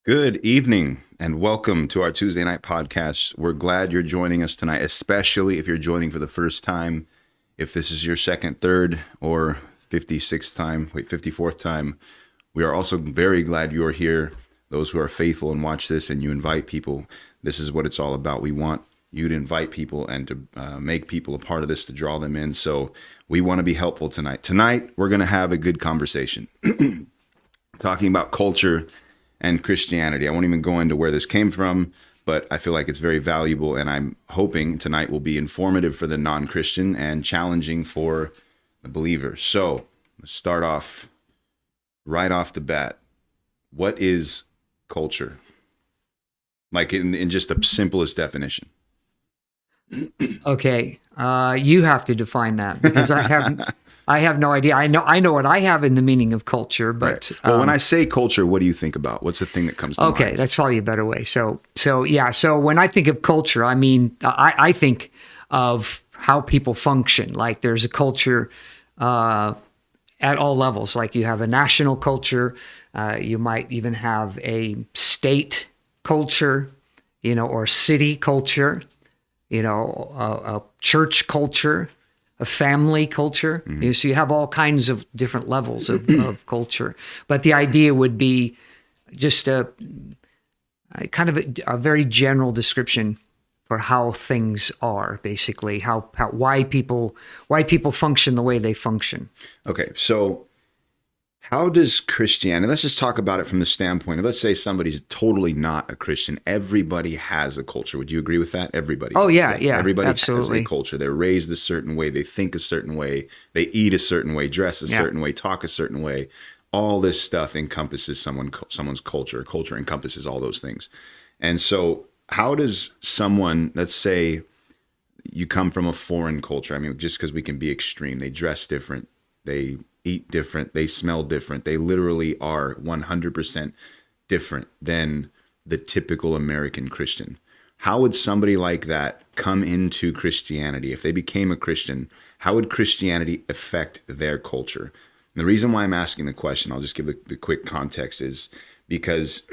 Good evening and welcome to our Tuesday night podcast. We're glad you're joining us tonight, especially if you're joining for the first time. If this is your second, third, or 54th time, we are also very glad you're here. Those who are faithful and watch this and you invite people, this is what it's all about. We want you to invite people and to make people a part of this, to draw them in. So we want to be helpful tonight. Tonight, we're going to have a good conversation talking about culture and Christianity. I won't even go into where this came from, but I feel like it's very valuable, and I'm hoping tonight will be informative for the non-Christian and challenging for the believer. So let's start off right off the bat. What is culture? Like in just the simplest definition. Okay, you have to define that because I have no idea. I know what I have in the meaning of culture, but right. Well, when I say culture, what do you think about? What's the thing that comes to mind? Okay, that's probably a better way. So when I think of culture, I mean I think of how people function. Like there's a culture at all levels. Like you have a national culture, you might even have a state culture, or city culture. A church culture, a family culture. Mm-hmm. So you have all kinds of different levels of culture. But the idea would be just a kind of a very general description for how things are, basically, why people function the way they function. Okay, so how does Christianity, let's just talk about it from the standpoint of, let's say somebody's totally not a Christian. Everybody has a culture. Would you agree with that? Everybody. Oh, yeah. Everybody absolutely. has a culture. They're raised a certain way. They think a certain way. They eat a certain way, dress a certain way, talk a certain way. All this stuff encompasses someone's culture. Culture encompasses all those things. And so how does someone, let's say you come from a foreign culture. I mean, just because we can be extreme, they dress different. They eat different, they smell different. They literally are 100% different than the typical American Christian. How would somebody like that come into Christianity? If they became a Christian, how would Christianity affect their culture? And the reason why I'm asking the question, I'll just give the quick context, is because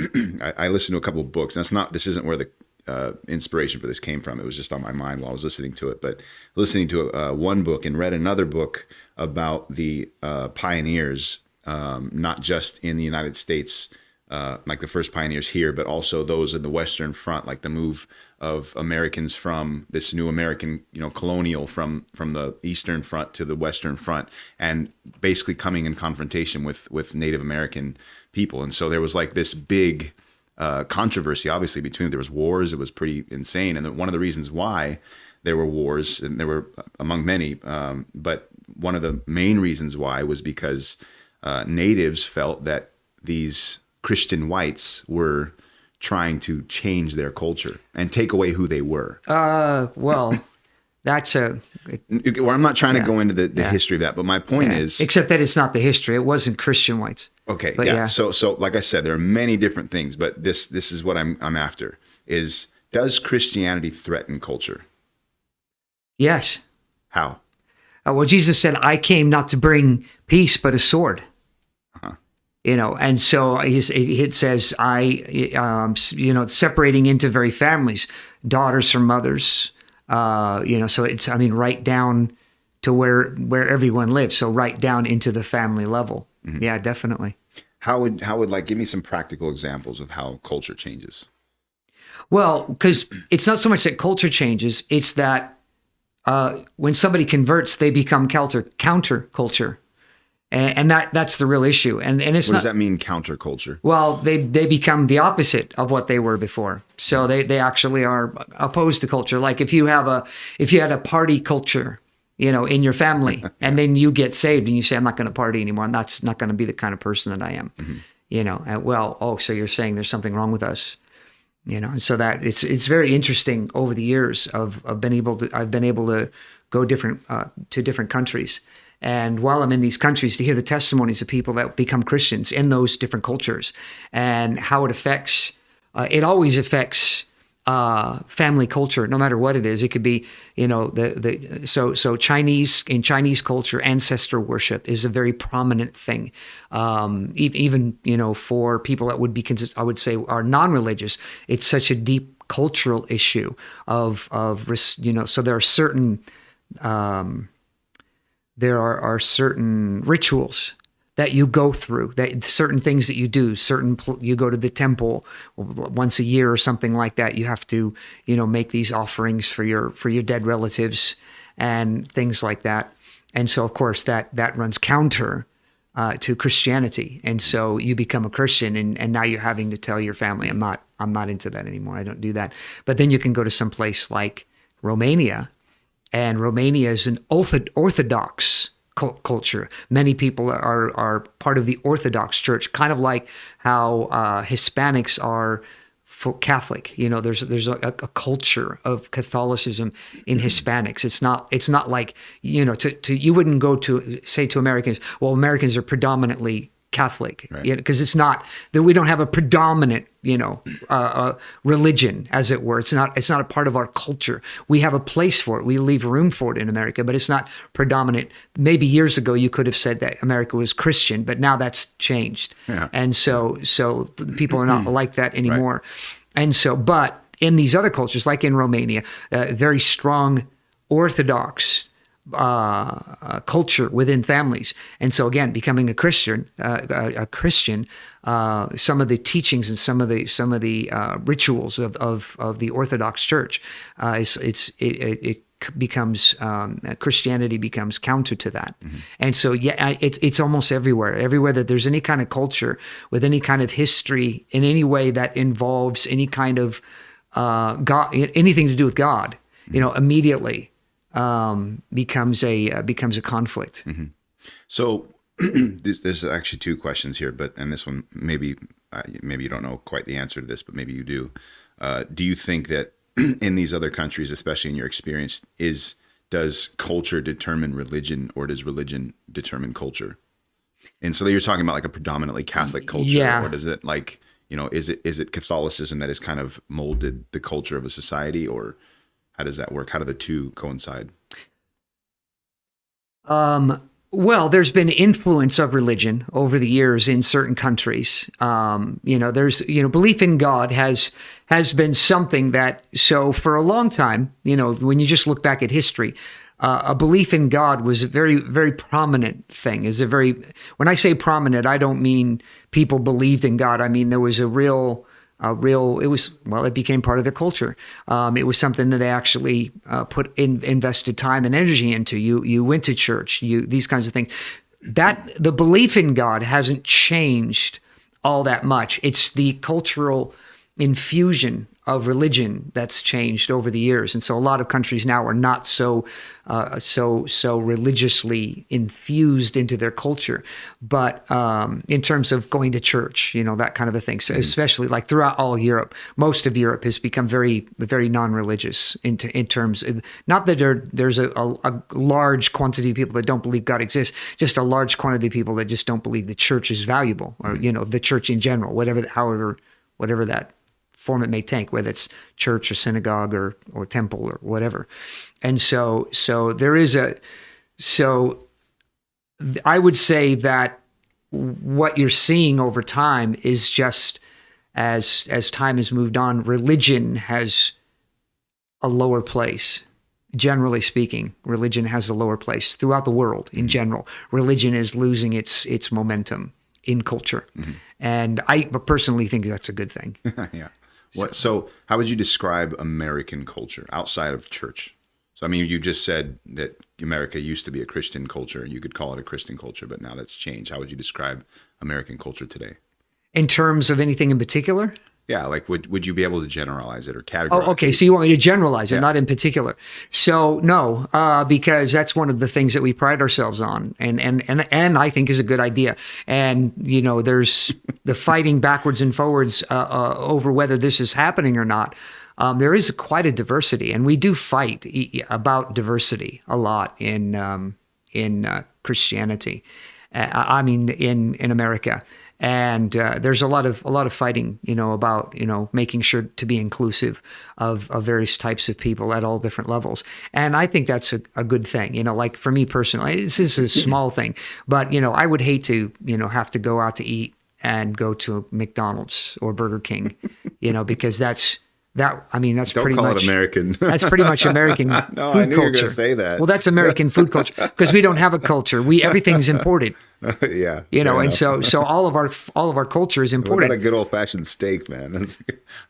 I listened to a couple of books. And this isn't where the inspiration for this came from. It was just on my mind while I was listening to it. But listening to one book and read another book about the pioneers, not just in the United States, like the first pioneers here, but also those in the Western Front, like the move of Americans from this new American, colonial from the Eastern Front to the Western Front, and basically coming in confrontation with Native American people. And so there was like this big controversy, obviously, between, there was wars. It was pretty insane. And one of the reasons why there were wars, and there were among many, but one of the main reasons why was because natives felt that these Christian whites were trying to change their culture and take away who they were. Well, that's I'm not trying to go into the history of that, but my point is, except that it's not the history. It wasn't Christian whites. Okay, yeah. So like I said, there are many different things, but this is what I'm after. Is, does Christianity threaten culture? Yes. How? Well, Jesus said, "I came not to bring peace, but a sword." Uh-huh. And so it says, separating into very families, daughters from mothers. So it's, right down to where everyone lives. So right down into the family level. Mm-hmm. Yeah, definitely. How would give me some practical examples of how culture changes? Well, because it's not so much that culture changes, it's that when somebody converts, they become counterculture. And that's the real issue. And it's what does that mean, counterculture? Well, they become the opposite of what they were before. So they actually are opposed to culture. Like if you had a party culture, in your family, and then you get saved and you say, "I'm not going to party anymore. And that's not going to be the kind of person that I am." Mm-hmm. So you're saying there's something wrong with us. And so that it's very interesting over the years I've been able to go to different countries. And while I'm in these countries, to hear the testimonies of people that become Christians in those different cultures and how it affects, it always affects family culture, no matter what it is. It could be, so Chinese culture, ancestor worship is a very prominent thing. Even for people that would be I would say are non-religious, it's such a deep cultural issue of so there are certain rituals that you go through, that certain things that you do, you go to the temple once a year or something like that. You have to, make these offerings for your dead relatives and things like that. And so, of course, that runs counter to Christianity. And so you become a Christian, and now you're having to tell your family, I'm not into that anymore. I don't do that. But then you can go to some place like Romania, and Romania is an Orthodox culture. Many people are part of the Orthodox Church, kind of like how Hispanics are for Catholic. There's a culture of Catholicism in Hispanics. It's not like you wouldn't go to say to Americans, well, Americans are predominantly Catholic, right? Because it's not that we don't have a predominant religion, as it were. It's not a part of our culture. We have a place for it. We leave room for it in America, but it's not predominant. Maybe years ago you could have said that America was Christian, but now that's changed. Yeah. And so people are not like that anymore. Right. And so, but in these other cultures, like in Romania, very strong Orthodox culture within families. And so again, becoming a Christian, some of the teachings and some of the rituals of the Orthodox Church, it becomes Christianity becomes counter to that. Mm-hmm. And so it's almost everywhere that there's any kind of culture with any kind of history in any way that involves any kind of God, anything to do with God, immediately becomes a conflict. Mm-hmm. So there's actually two questions here, and this one maybe you don't know quite the answer to this, but maybe you do. Do you think that in these other countries, especially in your experience, does culture determine religion, or does religion determine culture? And so you're talking about like a predominantly Catholic culture, or does it is it Catholicism that has kind of molded the culture of a society, or how does that work? How do the two coincide? Well, there's been influence of religion over the years in certain countries. There's belief in God has been something that, so for a long time, when you just look back at history, a belief in God was a very, very prominent thing. When I say prominent, I don't mean people believed in God. I mean there was it became part of their culture. It was something that they actually invested time and energy into. You went to church, these kinds of things. That the belief in God hasn't changed all that much. It's the cultural infusion of religion that's changed over the years. And so a lot of countries now are not so religiously infused into their culture. But in terms of going to church, that kind of a thing, so especially like throughout all Europe, most of Europe has become very, very non-religious in terms of, not that there's a large quantity of people that don't believe God exists, just a large quantity of people that just don't believe the church is valuable, or, the church in general, whatever that form it may take, whether it's church or synagogue or temple or whatever. And so I would say that what you're seeing over time is just as time has moved on, religion has a lower place. Generally speaking, religion has a lower place throughout the world in general. Religion is losing its momentum in culture. Mm-hmm. And I personally think that's a good thing. Yeah. So how would you describe American culture outside of church? So, I mean, you just said that America used to be a Christian culture. You could call it a Christian culture, but now that's changed. How would you describe American culture today? In terms of anything in particular? Yeah, like would you be able to generalize it or categorize it? Oh, okay. So you want me to generalize it, not in particular. So no, because that's one of the things that we pride ourselves on, and I think is a good idea. And there's the fighting backwards and forwards over whether this is happening or not. There is quite a diversity, and we do fight about diversity a lot in Christianity. I mean, in America. And there's a lot of fighting, about making sure to be inclusive of various types of people at all different levels. And I think that's a good thing. Like for me personally, this is a small thing, but I would hate to have to go out to eat and go to McDonald's or Burger King, because that's Don't pretty call much it American. That's pretty much American No, food I knew you were culture. gonna say that. Well, that's American food culture because we don't have a culture. Everything's imported. Yeah. And so all of our culture is What imported. about a good old fashioned steak, man?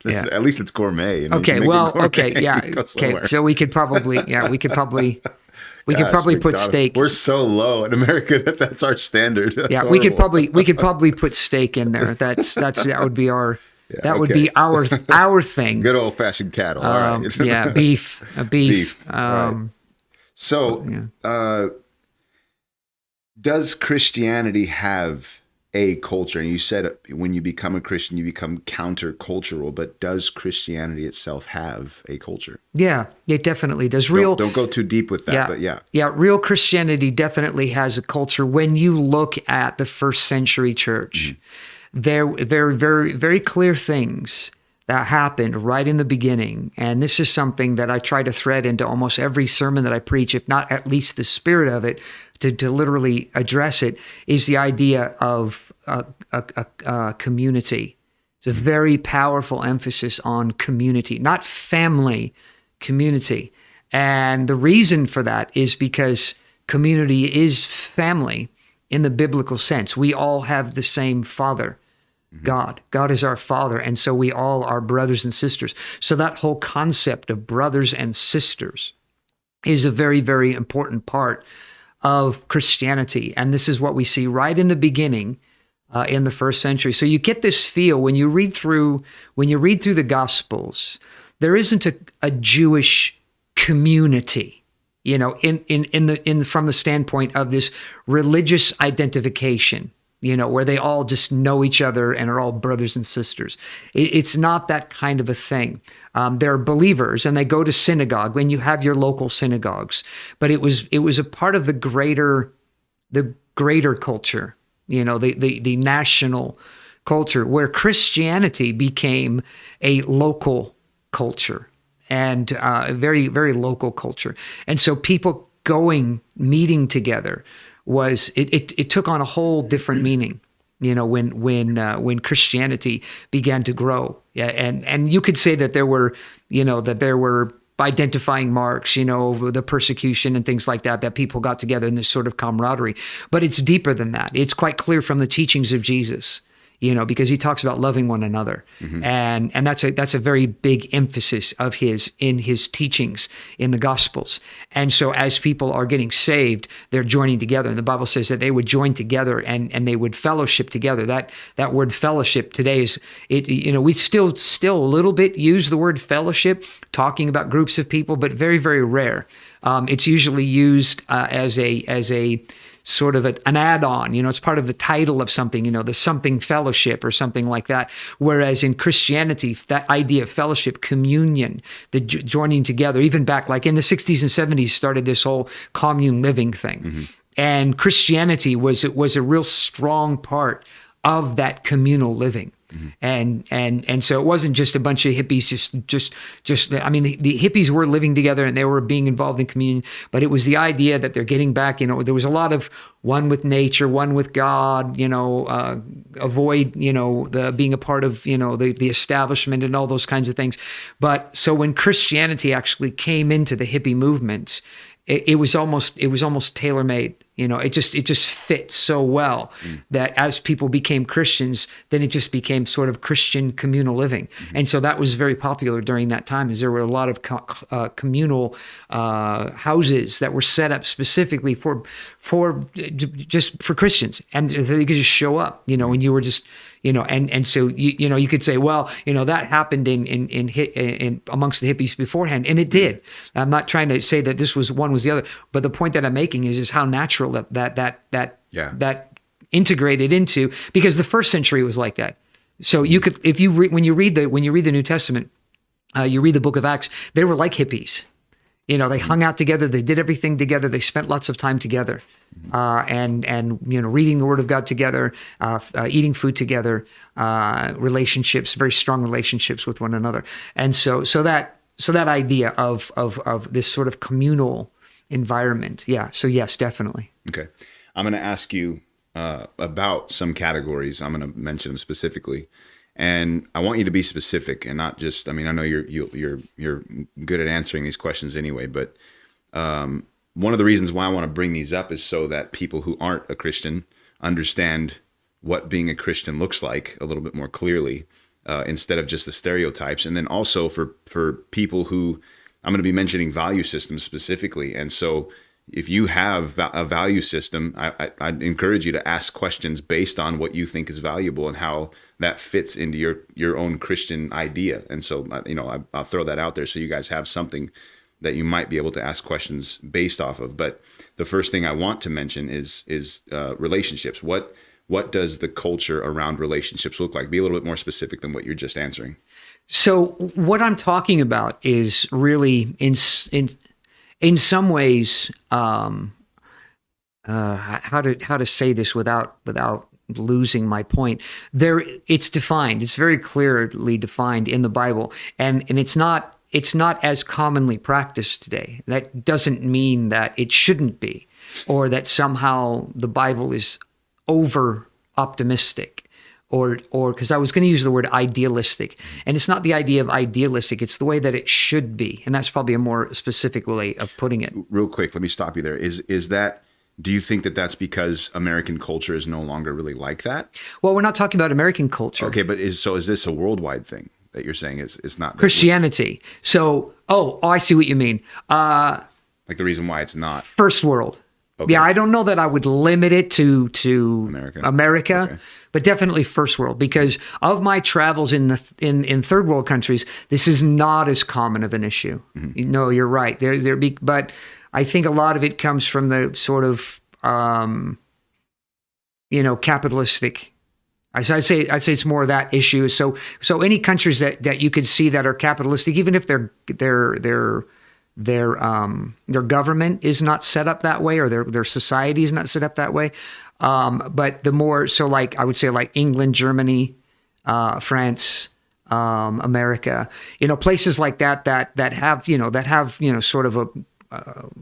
Yeah. At least it's gourmet. You Okay, make it well, gourmet, okay, yeah, you go okay. somewhere. So we could probably Gosh, put McDonald's. steak. We're so low in America that's our standard. That's Yeah, we could horrible. probably put steak in there. That would be our would okay. be our thing. Good old fashioned cattle. All right. Yeah, beef. Beef, right. So, does Christianity have a culture? And you said when you become a Christian, you become countercultural, but does Christianity itself have a culture? Yeah, it definitely does. Don't go too deep with that, Yeah, but yeah. Yeah, real Christianity definitely has a culture. When you look at the first century church, there were very, very, very clear things that happened right in the beginning. And this is something that I try to thread into almost every sermon that I preach, if not at least the spirit of it, to literally address it, is the idea of a community. It's a very powerful emphasis on community, not family, community. And the reason for that is because community is family in the biblical sense. We all have the same Father. God is our Father, and so we all are brothers and sisters. So that whole concept of brothers and sisters is a very, very important part of Christianity, and this is what we see right in the beginning in the first century. So you get this feel when you read through the Gospels. There isn't a Jewish community, from the standpoint of this religious identification. Where they all just know each other and are all brothers and sisters. It's not that kind of a thing. They're believers and they go to synagogue when you have your local synagogues. But it was a part of the greater culture, the national culture, where Christianity became a local culture and a very, very local culture. And so people meeting together, it took on a whole different meaning, when Christianity began to grow. Yeah, and you could say that there were identifying marks, the persecution and things like that people got together in this sort of camaraderie. But it's deeper than that. It's quite clear from the teachings of Jesus, because he talks about loving one another. And that's a very big emphasis of his in his teachings in the Gospels. And so as people are getting saved, they're joining together. And the Bible says that they would join together and they would fellowship together. That word fellowship today is, we still a little bit use the word fellowship, talking about groups of people, but very, very rare. It's usually used as a sort of an add-on, it's part of the title of something, the something fellowship or something like that. Whereas in Christianity, that idea of fellowship, communion, the joining together, even back like in the 60s and 70s, started this whole commune living thing. And Christianity was a real strong part of that communal living. And so it wasn't just a bunch of hippies, the hippies were living together and they were being involved in communion, but it was the idea that they're getting back, there was a lot of one with nature, one with God, avoid, the being a part of, the establishment and all those kinds of things. But so when Christianity actually came into the hippie movement, it was almost tailor-made. It just fit so well that as people became Christians, then it just became sort of Christian communal living. And so that was very popular during that time, as there were a lot of communal houses that were set up specifically for Christians. And so you could just show up, and you were just, and so you could say, well, that happened in amongst the hippies beforehand, and it did. I'm not trying to say that this was one was the other, but the point that I'm making is how natural that integrated into, because the first century was like that. So you could, if you when you read the New Testament, you read the book of Acts, they were like hippies. You know, they hung out together, they did everything together, they spent lots of time together, and you know, reading the Word of God together, eating food together, relationships, very strong relationships with one another, and so that idea of this sort of communal environment, yeah. So yes, definitely. Okay, I'm going to ask you about some categories. I'm going to mention them specifically. And I want you to be specific and not just, I mean, I know you're good at answering these questions anyway, but one of the reasons why I want to bring these up is so that people who aren't a Christian understand what being a Christian looks like a little bit more clearly, instead of just the stereotypes. And then also for people who, I'm going to be mentioning value systems specifically. And so if you have a value system, I'd encourage you to ask questions based on what you think is valuable and how that fits into your own Christian idea. And so, you know, I'll throw that out there so you guys have something that you might be able to ask questions based off of. But the first thing I want to mention is relationships. What does the culture around relationships look like? Be a little bit more specific than what you're just answering. So what I'm talking about is really in some ways, how to say this without losing my point. It's defined. It's very clearly defined in the Bible, and it's not as commonly practiced today. That doesn't mean that it shouldn't be, or that somehow the Bible is over optimistic. Or because I was going to use the word idealistic, and it's not the idea of idealistic, it's the way that it should be. And that's probably a more specific way of putting it. Real quick, let me stop you there. Is that, do you think that that's because American culture is no longer really like that? Well, we're not talking about American culture. Okay, but is this a worldwide thing that you're saying it's not? Christianity. So, I see what you mean. Like the reason why it's not. First world. Okay. Yeah, I don't know that I would limit it to America. Okay. But definitely first world, because of my travels in third world countries, this is not as common of an issue. Mm-hmm. No, you're right. But I think a lot of it comes from the sort of capitalistic. I'd say it's more of that issue. So any countries that you could see that are capitalistic, even if their government is not set up that way, or their society is not set up that way. But the more, so like, I would say like England, Germany, France, America, places like that have sort of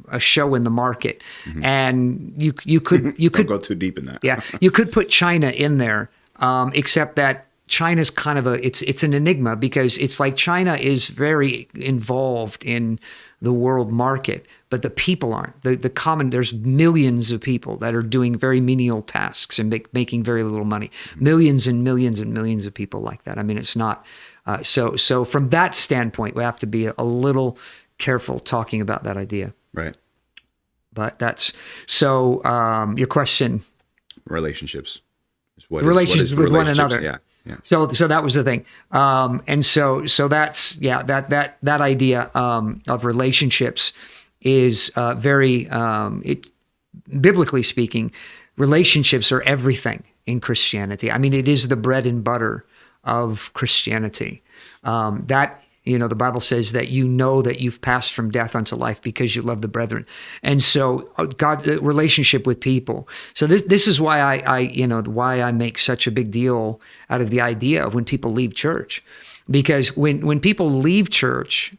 a show in the market. Mm-hmm. And you could Don't go too deep in that. Yeah. You could put China in there, except that China's kind of it's an enigma, because it's like China is very involved in the world market, but the people aren't. There's millions of people that are doing very menial tasks and making very little money. Mm-hmm. Millions and millions and millions of people like that. I mean, it's not, so from that standpoint, we have to be a little careful talking about that idea. Right. But that's, so your question. Relationships. Relationships with one another. Yeah. Yeah. So that was the thing, and so that's that idea of relationships is very biblically speaking, relationships are everything in Christianity. I mean, it is the bread and butter of Christianity. The Bible says that that you've passed from death unto life because you love the brethren. And so God, relationship with people. So this is why I make such a big deal out of the idea of when people leave church. Because when people leave church,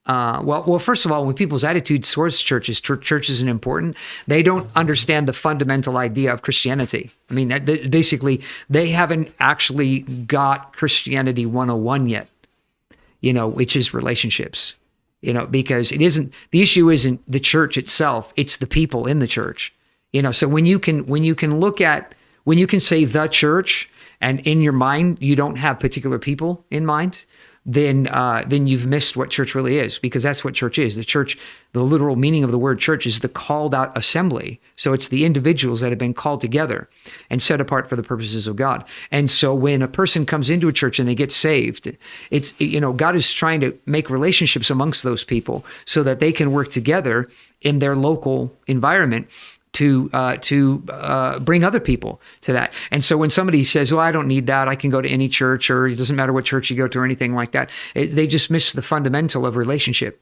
first of all, when people's attitude towards church isn't important, they don't understand the fundamental idea of Christianity. I mean, basically, they haven't actually got Christianity 101 yet. Which is relationships, because the issue isn't the church itself, it's the people in the church, so when you can say the church and in your mind, you don't have particular people in mind, then you've missed what church really is, because that's what church is. The church, the literal meaning of the word church is the called out assembly. So it's the individuals that have been called together and set apart for the purposes of God. And so when a person comes into a church and they get saved, it's, God is trying to make relationships amongst those people so that they can work together in their local environment. to bring other people to that. And so when somebody says, well, I don't need that, I can go to any church, or it doesn't matter what church you go to or anything like that, they just miss the fundamental of relationship.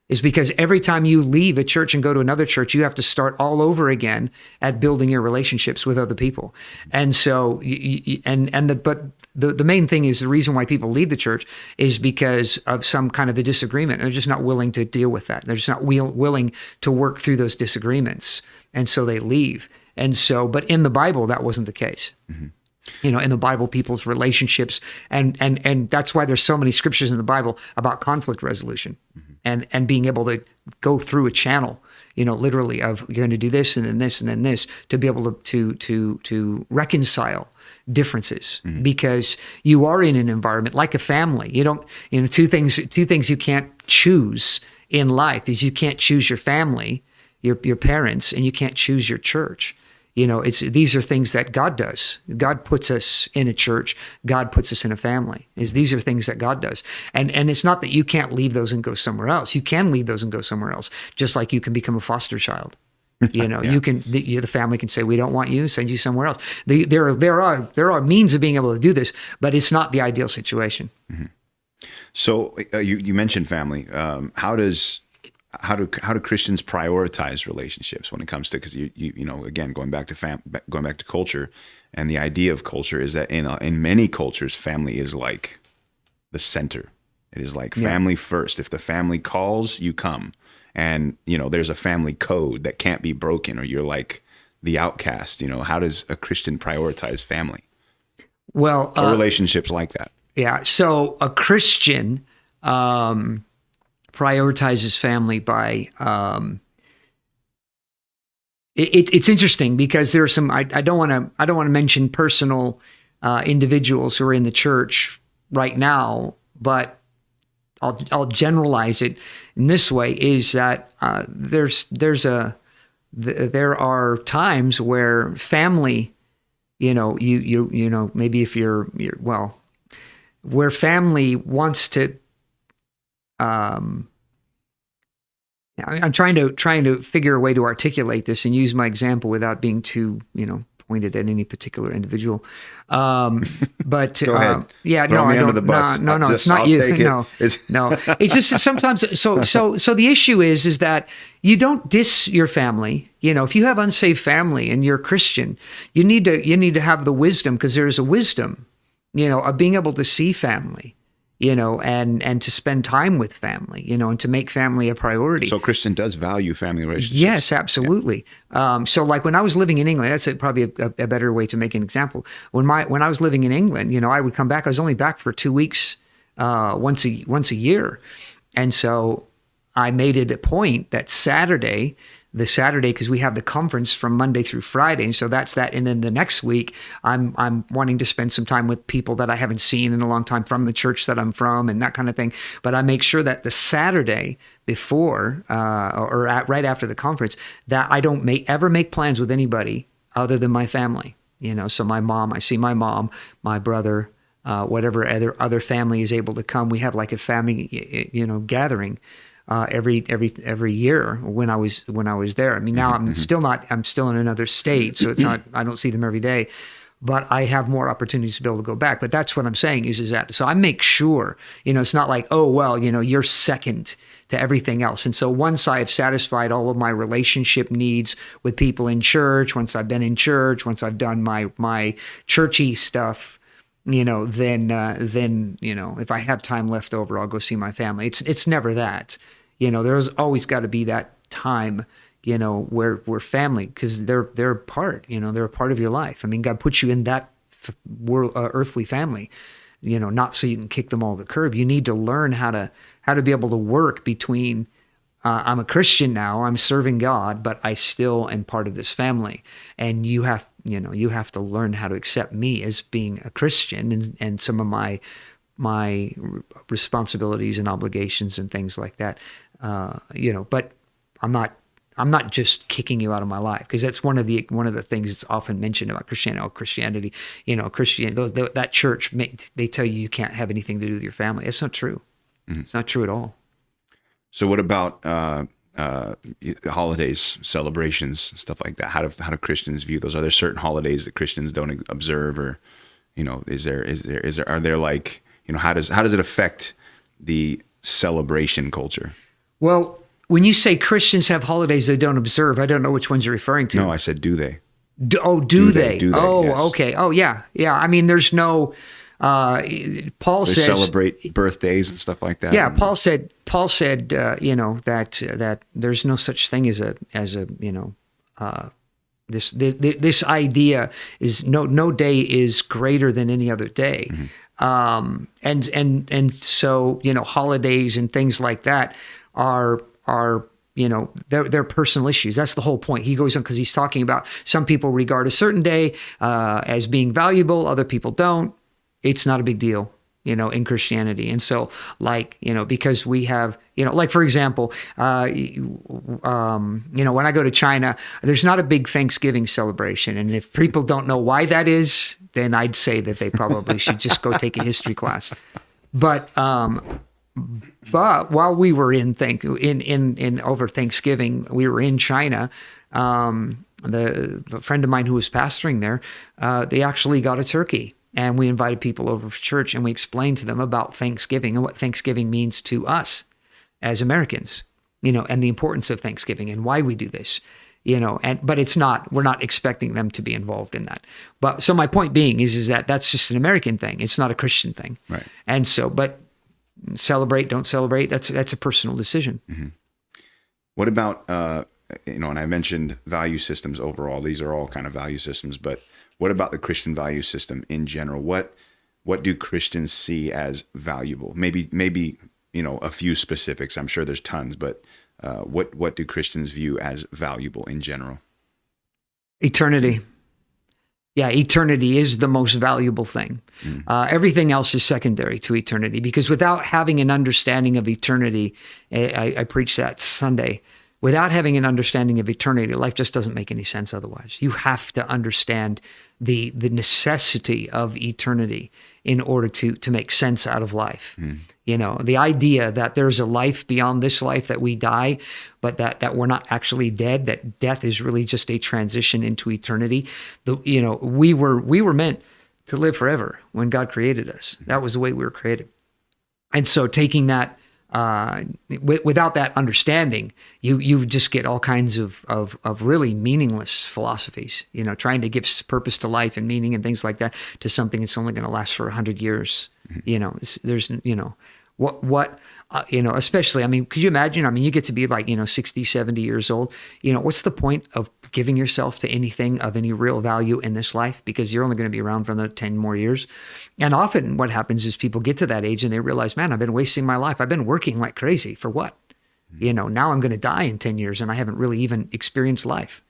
Is because every time you leave a church and go to another church, you have to start all over again at building your relationships with other people. And so, but the main thing is the reason why people leave the church is because of some kind of a disagreement. They're just not willing to deal with that. They're just not willing to work through those disagreements. And so they leave. And so, but in the Bible, that wasn't the case. You know, in the Bible, people's relationships, and that's why there's so many scriptures in the Bible about conflict resolution, and being able to go through a channel, you know, literally of you're going to do this and then this and then this to be able to reconcile differences, because you are in an environment like a family. You don't, you know, two things you can't choose in life is you can't choose your family, your parents, and you can't choose your church. You know, these are things that God does. God puts us in a church. God puts us in a family. These are things that God does. And it's not that you can't leave those and go somewhere else. You can leave those and go somewhere else, just like you can become a foster child. You know, you can, the family can say, we don't want you, send you somewhere else. There are means of being able to do this, but it's not the ideal situation. So you mentioned family. How do Christians prioritize relationships when it comes to, because you know, again, going back to culture, and the idea of culture is that in many cultures, family is like the center. It is like family first. If the family calls, you come, and you know, there's a family code that can't be broken, or you're like the outcast. You know, how does a Christian prioritize family? Well, or relationships like that? Yeah. So a Christian prioritizes family by it's interesting because there are some I don't want to mention personal individuals who are in the church right now, but I'll generalize it in this way, is that there are times where family, you know, you know, maybe if you're well, where family wants to I'm trying to figure a way to articulate this and use my example without being too, you know, pointed at any particular individual. But Go ahead. Yeah, Throw no, me I under don't. the bus. No, it's not I'll you. take it. No, no. It's just sometimes. So the issue is that you don't diss your family. You know, if you have unsaved family and you're Christian, you need to have the wisdom, because there is a wisdom, you know, of being able to see family, you know, and to spend time with family, you know, and to make family a priority. So Christian does value family relationships. Yes, absolutely. Yeah. So like when I was living in England, that's probably a better way to make an example. When I was living in England, you know, I would come back. I was only back for 2 weeks, once a year. And so I made it a point that Saturday, because we have the conference from Monday through Friday. And so that's that. And then the next week, I'm wanting to spend some time with people that I haven't seen in a long time from the church that I'm from and that kind of thing. But I make sure that the Saturday before right after the conference, that I don't ever make plans with anybody other than my family. You know, so my mom, I see my mom, my brother, whatever other family is able to come. We have like a family, you know, gathering every year when I was there. I mean, now I'm still in another state, so it's not, I don't see them every day, but I have more opportunities to be able to go back. But that's what I'm saying is that, so I make sure, you know, it's not like, oh, well, you know, you're second to everything else. And so once I've satisfied all of my relationship needs with people in church, once I've been in church, once I've done my churchy stuff, you know, then, you know, if I have time left over, I'll go see my family. It's never that. You know, there's always got to be that time, you know, where we're family, because they're a part, you know, they're a part of your life. I mean, God puts you in that world, earthly family, you know, not so you can kick them all to the curb. You need to learn how to be able to work between, I'm a Christian now, I'm serving God, but I still am part of this family. And you have to learn how to accept me as being a Christian and some of my responsibilities and obligations and things like that. You know, but I'm not just kicking you out of my life, because that's one of the things that's often mentioned about Christianity. You know, that church, they tell you can't have anything to do with your family. It's not true. Mm-hmm. It's not true at all. So what about holidays, celebrations, stuff like that? How do Christians view those? Are there certain holidays that Christians don't observe, or are there like, how does it affect the celebration culture? Well, when you say Christians have holidays they don't observe, I don't know which ones you're referring to. No, I said, do they? Do they? Oh, yes. okay. Oh, yeah. Yeah. I mean, there's no, Paul They says, celebrate birthdays and stuff like that. yeah, Paul said, that there's no such thing as this idea is no day is greater than any other day. And so, holidays and things like that are they're personal issues. That's the whole point. He goes on because he's talking about some people regard a certain day as being valuable, other people don't. It's not a big deal, in Christianity. And so, because we have, like, for example, when I go to China, there's not a big Thanksgiving celebration. And if people don't know why that is, then I'd say that they probably should just go take a history class. But while we were in over Thanksgiving, we were in China. The friend of mine who was pastoring there, they actually got a turkey, and we invited people over for church, and we explained to them about Thanksgiving and what Thanksgiving means to us as Americans, and the importance of Thanksgiving and why we do this, but we're not expecting them to be involved in that. But so my point being is that that's just an American thing. It's not a Christian thing. Right. And so, but celebrate, don't celebrate, that's a personal decision. Mm-hmm. What about, and I mentioned value systems overall. These are all kind of value systems, but what about the Christian value system in general? What do Christians see as valuable? Maybe a few specifics. I'm sure there's tons, but what do Christians view as valuable in general? Eternity. Yeah, eternity is the most valuable thing. Everything else is secondary to eternity, because without having an understanding of eternity, I preached that Sunday, without having an understanding of eternity, life just doesn't make any sense otherwise. You have to understand the necessity of eternity in order to make sense out of life. The idea that there's a life beyond this life, that we die, but that we're not actually dead, that death is really just a transition into eternity. We were meant to live forever when God created us. That was the way we were created. And so taking that, without that understanding, you just get all kinds of really meaningless philosophies, trying to give purpose to life and meaning and things like that to something that's only going to last for 100 years. There's especially, could you imagine, you get to be like, 60, 70 years old, what's the point of giving yourself to anything of any real value in this life? Because you're only going to be around for another 10 more years. And often what happens is people get to that age and they realize, man, I've been wasting my life. I've been working like crazy for what? Now I'm going to die in 10 years and I haven't really even experienced life.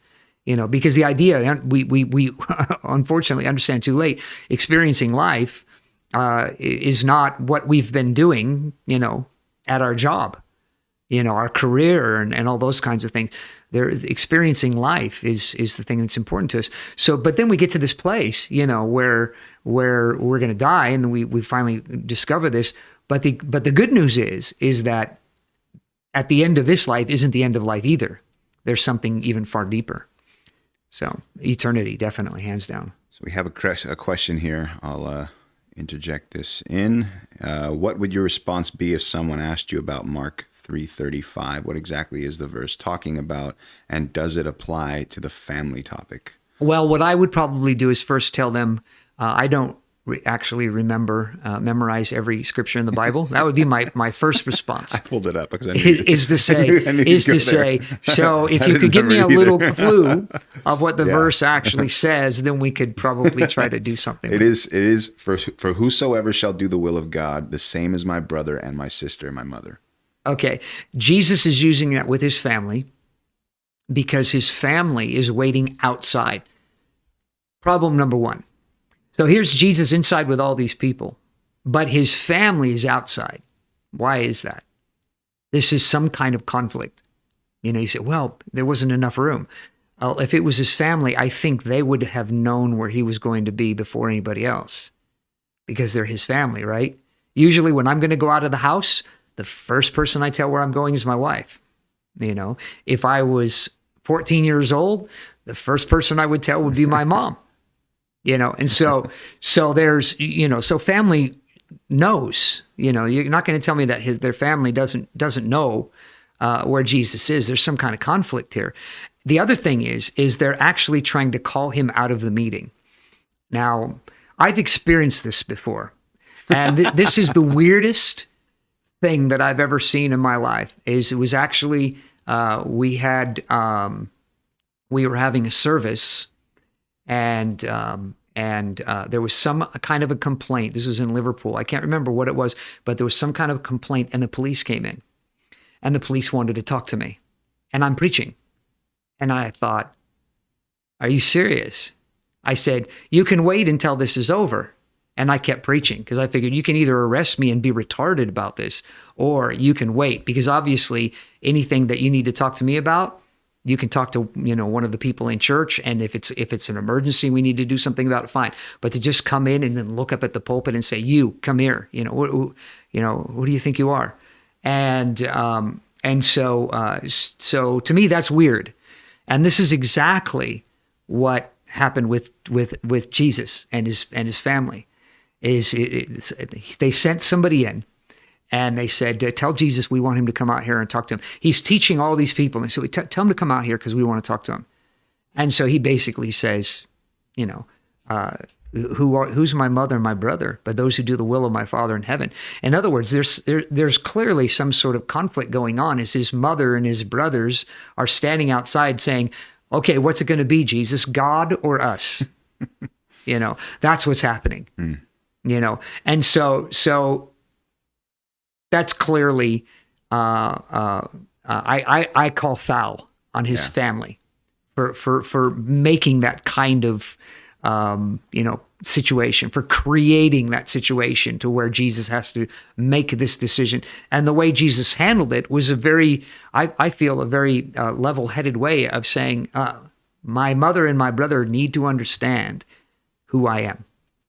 Because the idea, we unfortunately understand too late, experiencing life is not what we've been doing, at our job, our career and all those kinds of things. Experiencing life is the thing that's important to us. So, but then we get to this place, where we're going to die, and we finally discover this. But the good news is that at the end of this life isn't the end of life either. There's something even far deeper. So eternity, definitely, hands down. So we have a question here. I'll interject this in. What would your response be if someone asked you about Mark 3:35? What exactly is the verse talking about, and does it apply to the family topic? Well, what I would probably do is first tell them, I don't actually memorize every scripture in the Bible. That would be my first response. I pulled it up because I say, so if you could give me a little clue of what the verse actually says, then we could probably try to do something. It is for whosoever shall do the will of God, the same as my brother and my sister and my mother. Okay. Jesus is using that with his family because his family is waiting outside. Problem number one. So here's Jesus inside with all these people, but his family is outside. Why is that? This is some kind of conflict. You say, well, there wasn't enough room. If it was his family, I think they would have known where he was going to be before anybody else because they're his family, right? Usually when I'm going to go out of the house, the first person I tell where I'm going is my wife. You know, if I was 14 years old, the first person I would tell would be my mom. You know, and so there's, you know, so family knows. You know, you're not going to tell me that their family doesn't know where Jesus is. There's some kind of conflict here. The other thing is they're actually trying to call him out of the meeting. Now, I've experienced this before, and this is the weirdest thing that I've ever seen in my life. It was actually we were having a service, and there was some kind of a complaint. This was in Liverpool. I can't remember what it was, but there was some kind of complaint, and the police came in, and the police wanted to talk to me, and I'm preaching, and I thought, "Are you serious?" I said, "You can wait until this is over." And I kept preaching because I figured you can either arrest me and be retarded about this, or you can wait, because obviously anything that you need to talk to me about, you can talk to, you know, one of the people in church. And if it's an emergency, we need to do something about it, fine. But to just come in and then look up at the pulpit and say, "You come here," you know, who do you think you are? And so to me, that's weird. And this is exactly what happened with Jesus and his family. They sent somebody in, and they said, "Tell Jesus we want him to come out here and talk to him. He's teaching all these people." And so tell him to come out here because we want to talk to him. And so he basically says, you know, who's my mother and my brother, but those who do the will of my Father in heaven. In other words, there's clearly some sort of conflict going on as his mother and his brothers are standing outside saying, "Okay, what's it going to be, Jesus, God or us?" You know, that's what's happening. You know, and so that's clearly I call foul on his family for making that kind of you know, situation, for creating that situation to where Jesus has to make this decision. And the way Jesus handled it was I feel a very level-headed way of saying, my mother and my brother need to understand who I am.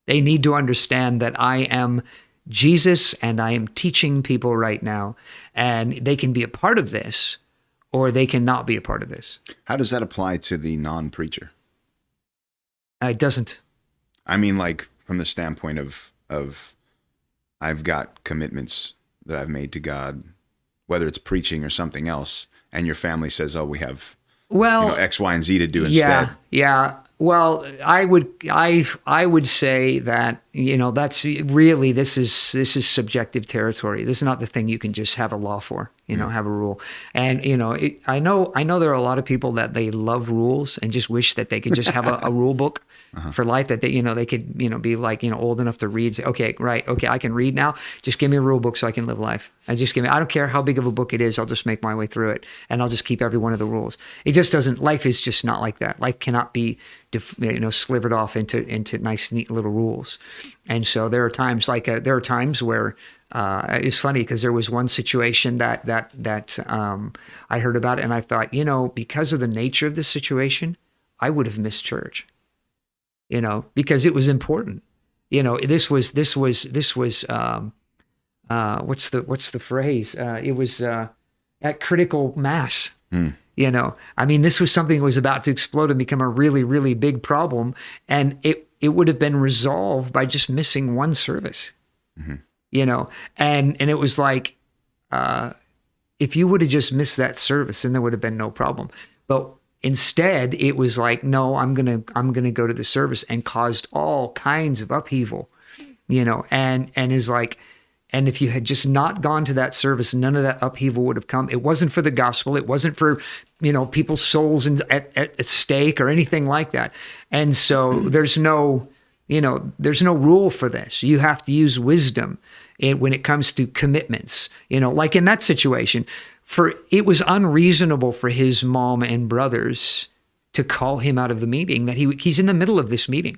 They need to understand that I am Jesus and I am teaching people right now, and they can be a part of this or they cannot be a part of this. How does that apply to the non-preacher? It doesn't. I mean, like from the standpoint of I've got commitments that I've made to God, whether it's preaching or something else, and your family says, "Oh, we have X, Y, and Z to do instead." Yeah. Well, I would say that, you know, that's really, this is subjective territory. This is not the thing you can just have a law for, you know, have a rule. And, you know, I know there are a lot of people that they love rules and just wish that they could just have a rule book for life, that they, you know, they could, you know, be like, you know, old enough to read, say, okay, I can read now. Just give me a rule book so I can live life. And just I don't care how big of a book it is. I'll just make my way through it, and I'll just keep every one of the rules. It just doesn't, life is just not like that. Life cannot be, you know, slivered off into nice, neat little rules. And so there are times where it's funny, because there was one situation that I heard about it, and I thought, you know, because of the nature of this situation, I would have missed church, you know, because it was important. You know, this was what's the phrase? It was at critical mass. You know, I mean, this was something that was about to explode and become a really, really big problem. And it would have been resolved by just missing one service, you know, and it was like, if you would have just missed that service, then there would have been no problem. But instead it was like, no, I'm going to go to the service, and caused all kinds of upheaval, you know, and is like, and if you had just not gone to that service, none of that upheaval would have come. It wasn't for the gospel. It wasn't for, you know, people's souls at stake or anything like that. And so there's no rule for this. You have to use wisdom when it comes to commitments. You know, like in that situation, it was unreasonable for his mom and brothers to call him out of the meeting, that he's in the middle of this meeting.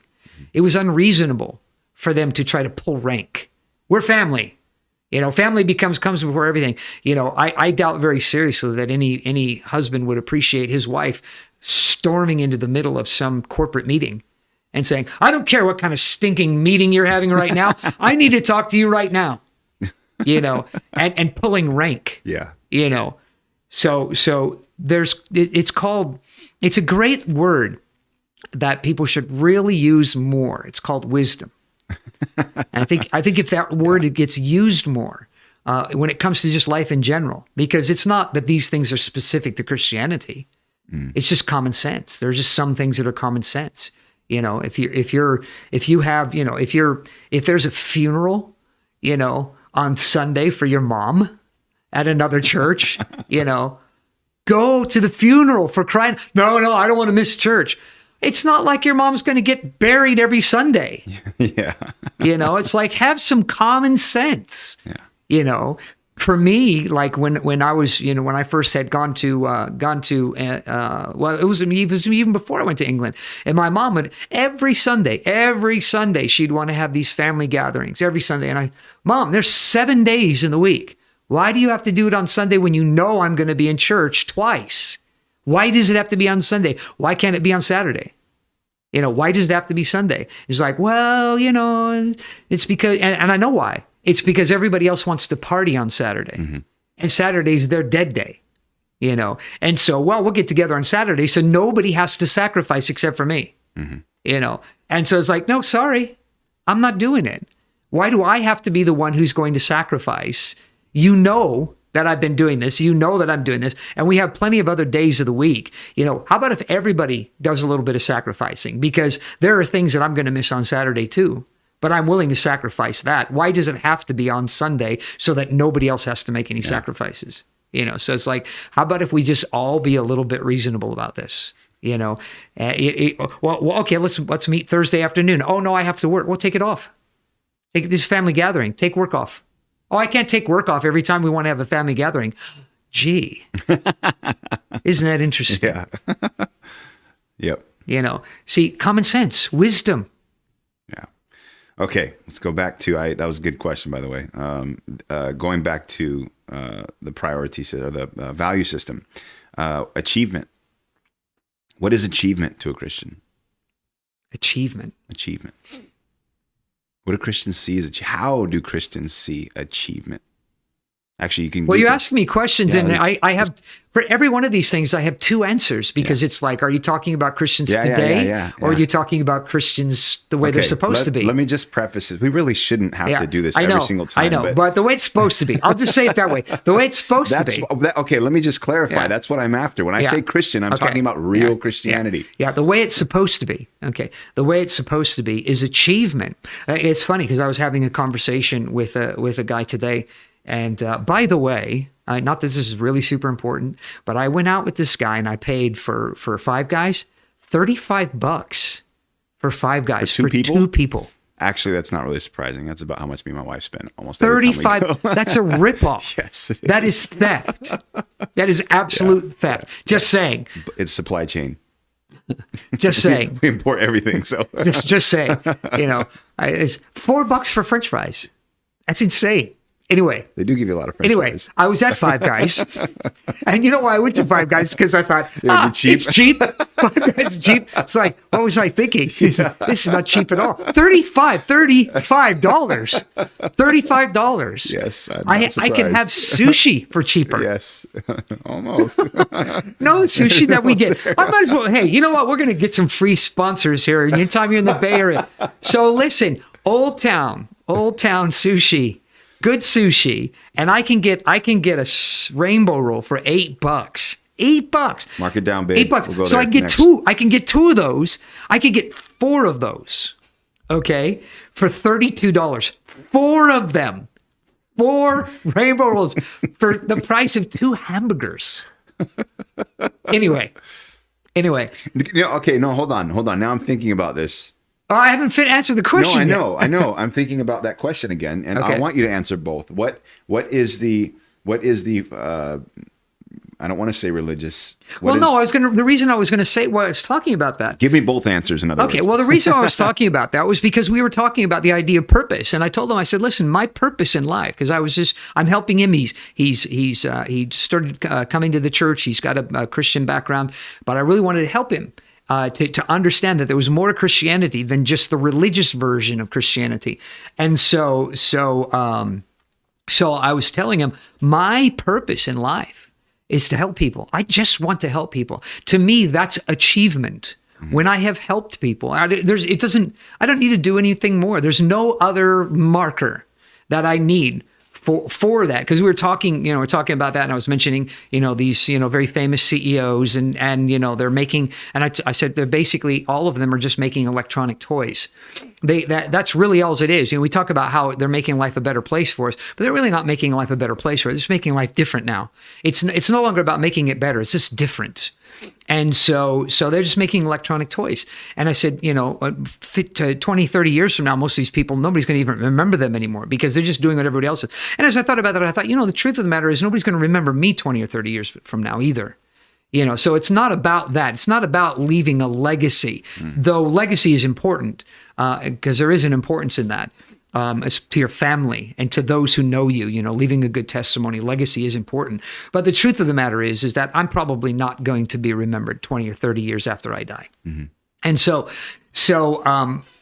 It was unreasonable for them to try to pull rank. We're family. You know, family comes before everything. You know, I doubt very seriously that any husband would appreciate his wife storming into the middle of some corporate meeting and saying, "I don't care what kind of stinking meeting you're having right now. I need to talk to you right now." You know, and pulling rank. Yeah. You know, So it's a great word that people should really use more. It's called wisdom. And I think if that word gets used more when it comes to just life in general, because it's not that these things are specific to Christianity. It's just common sense. There's just some things that are common sense. You know, if there's a funeral, you know, on Sunday for your mom at another church, you know, go to the funeral for crying. No, I don't want to miss church. It's not like your mom's going to get buried every Sunday. Yeah. You know, it's like, have some common sense. Yeah. You know, for me, like when I was, you know, when I first had gone to, well, it was even before I went to England, and my mom would every Sunday, she'd want to have these family gatherings every Sunday. And Mom, there's 7 days in the week. Why do you have to do it on Sunday when you know I'm going to be in church twice? Why does it have to be on Sunday? Why can't it be on Saturday? You know, why does it have to be Sunday? It's like, well, you know, it's because, and I know why. It's because everybody else wants to party on Saturday. Mm-hmm. And Saturday's their dead day, you know? And so, well, we'll get together on Saturday, so nobody has to sacrifice except for me, you know? And so it's like, no, sorry, I'm not doing it. Why do I have to be the one who's going to sacrifice? You know that I've been doing this. You know that I'm doing this. And we have plenty of other days of the week. You know, how about if everybody does a little bit of sacrificing? Because there are things that I'm going to miss on Saturday too. But I'm willing to sacrifice that. Why does it have to be on Sunday so that nobody else has to make any sacrifices? You know, so it's like, how about if we just all be a little bit reasonable about this? You know, well, okay, let's meet Thursday afternoon. Oh no, I have to work. Well, take it off. Take this family gathering. Take work off. Oh, I can't take work off every time we want to have a family gathering. Gee, isn't that interesting? Yeah. Yep. You know, see, common sense, wisdom. Yeah. Okay, let's go back to, that was a good question, by the way. Going back to the priorities or the value system. Achievement. What is achievement to a Christian? Achievement. What do Christians see as how do Christians see achievement? Actually, you can. Well, you're asking me questions, and I have, for every one of these things, I have two answers, because it's like, are you talking about Christians today, or are you talking about Christians the way they're supposed to be? Let me just preface this. We really shouldn't have to do this every single time. I know, but the way it's supposed to be. I'll just say it that way. The way it's supposed to be. Okay, let me just clarify. Yeah. That's what I'm after. When I say Christian, I'm talking about real Christianity. Yeah, the way it's supposed to be. Okay, the way it's supposed to be is achievement. It's funny, because I was having a conversation with a guy today. And by the way, not that this is really super important, but I went out with this guy and I paid for Five Guys, $35 for Five Guys for two people. Actually, that's not really surprising. That's about how much me and my wife spend almost every time we go. That's a ripoff. Yes, that is theft. That is absolute theft. Just saying. It's supply chain. Just saying. We import everything. So just saying. You know, it's $4 for French fries. That's insane. Anyway. They do give you a lot of French fries. I was at Five Guys. And you know why I went to Five Guys? Because I thought, cheap. It's cheap. Five Guys is cheap. It's like, what was I thinking? This is not cheap at all. $35. $35. Yes. I can have sushi for cheaper. Yes. Almost. No, sushi that we get. I might as well, hey, you know what? We're going to get some free sponsors here anytime you're in the Bay Area. So listen, Old Town sushi. Good sushi, and I can get a rainbow roll for $8. $8. Mark it down, babe. $8. We'll so I can get two. I can get two of those. I could get 4 of those. Okay, for $32. 4 of them. 4 rainbow rolls for the price of 2 hamburgers. Anyway. Okay, no, hold on. Now I'm thinking about this. Oh, I haven't answered the question yet. I know. I'm thinking about that question again, and I want you to answer both. What is the I don't want to say religious. The reason I was going to say what I was talking about that. Give me both answers, in other words. Okay, well, the reason I was talking about that was because we were talking about the idea of purpose, and I told him, I said, listen, my purpose in life, because I'm helping him. He started coming to the church. He's got a Christian background, but I really wanted to help him. To understand that there was more to Christianity than just the religious version of Christianity. And so I was telling him, my purpose in life is to help people. I just want to help people. To me, that's achievement. When I have helped people, I don't need to do anything more. There's no other marker that I need for that. Because we're talking about that, and I was mentioning, these, very famous CEOs, and they're making, and I said they're basically, all of them are just making electronic toys. That's really all it is. We talk about how they're making life a better place for us, but they're really not making life a better place for us. They're just making life different now. It's no longer about making it better. It's just different. And so they're just making electronic toys. And I said, 20, 30 years from now, most of these people, nobody's going to even remember them anymore because they're just doing what everybody else is. And as I thought about that, I thought, the truth of the matter is nobody's going to remember me 20 or 30 years from now either. So it's not about that. It's not about leaving a legacy, though legacy is important because there is an importance in that. As to your family and to those who know you, leaving a good testimony, legacy is important. But the truth of the matter is that I'm probably not going to be remembered 20 or 30 years after I die. Mm-hmm. And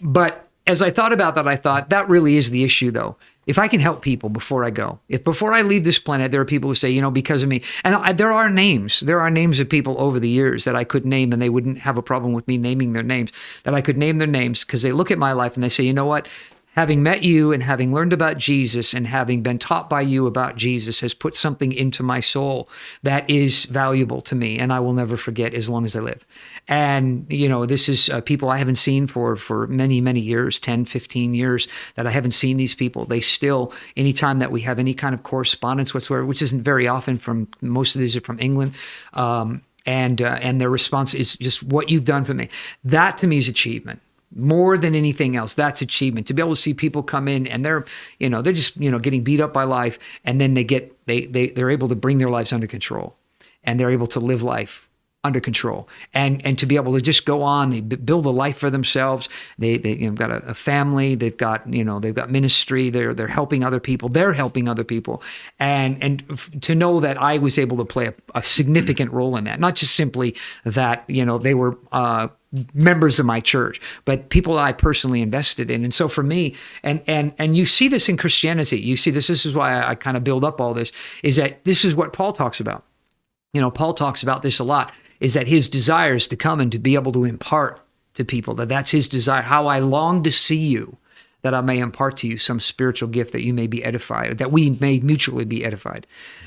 but as I thought about that, I thought that really is the issue, though. If I can help people before I go, if before I leave this planet, there are people who say, because of me, and there are names of people over the years that I could name, and they wouldn't have a problem with me naming their names, that I could name their names because they look at my life and they say, you know what? Having met you and having learned about Jesus and having been taught by you about Jesus has put something into my soul that is valuable to me, and I will never forget as long as I live. And, this is people I haven't seen for many, many years, 10, 15 years that I haven't seen these people. They still, anytime that we have any kind of correspondence whatsoever, which isn't very often, from most of these are from England, and their response is just, what you've done for me. That to me is achievement. More than anything else, that's achievement. To be able to see people come in and they're just, getting beat up by life, and then they're able to bring their lives under control, and they're able to live life under control, and to be able to just go on, they build a life for themselves. They've got a family, they've got ministry, they're helping other people, and to know that I was able to play a significant role in that, not just simply that, they were, members of my church, but people I personally invested in. And so for me, and you see this in Christianity, this is why I kind of build up all this, is that this is what Paul talks about. Paul talks about this a lot, is that his desire is to come and to be able to impart to people, that's his desire. How I long to see you, that I may impart to you some spiritual gift that you may be edified, that we may mutually be edified.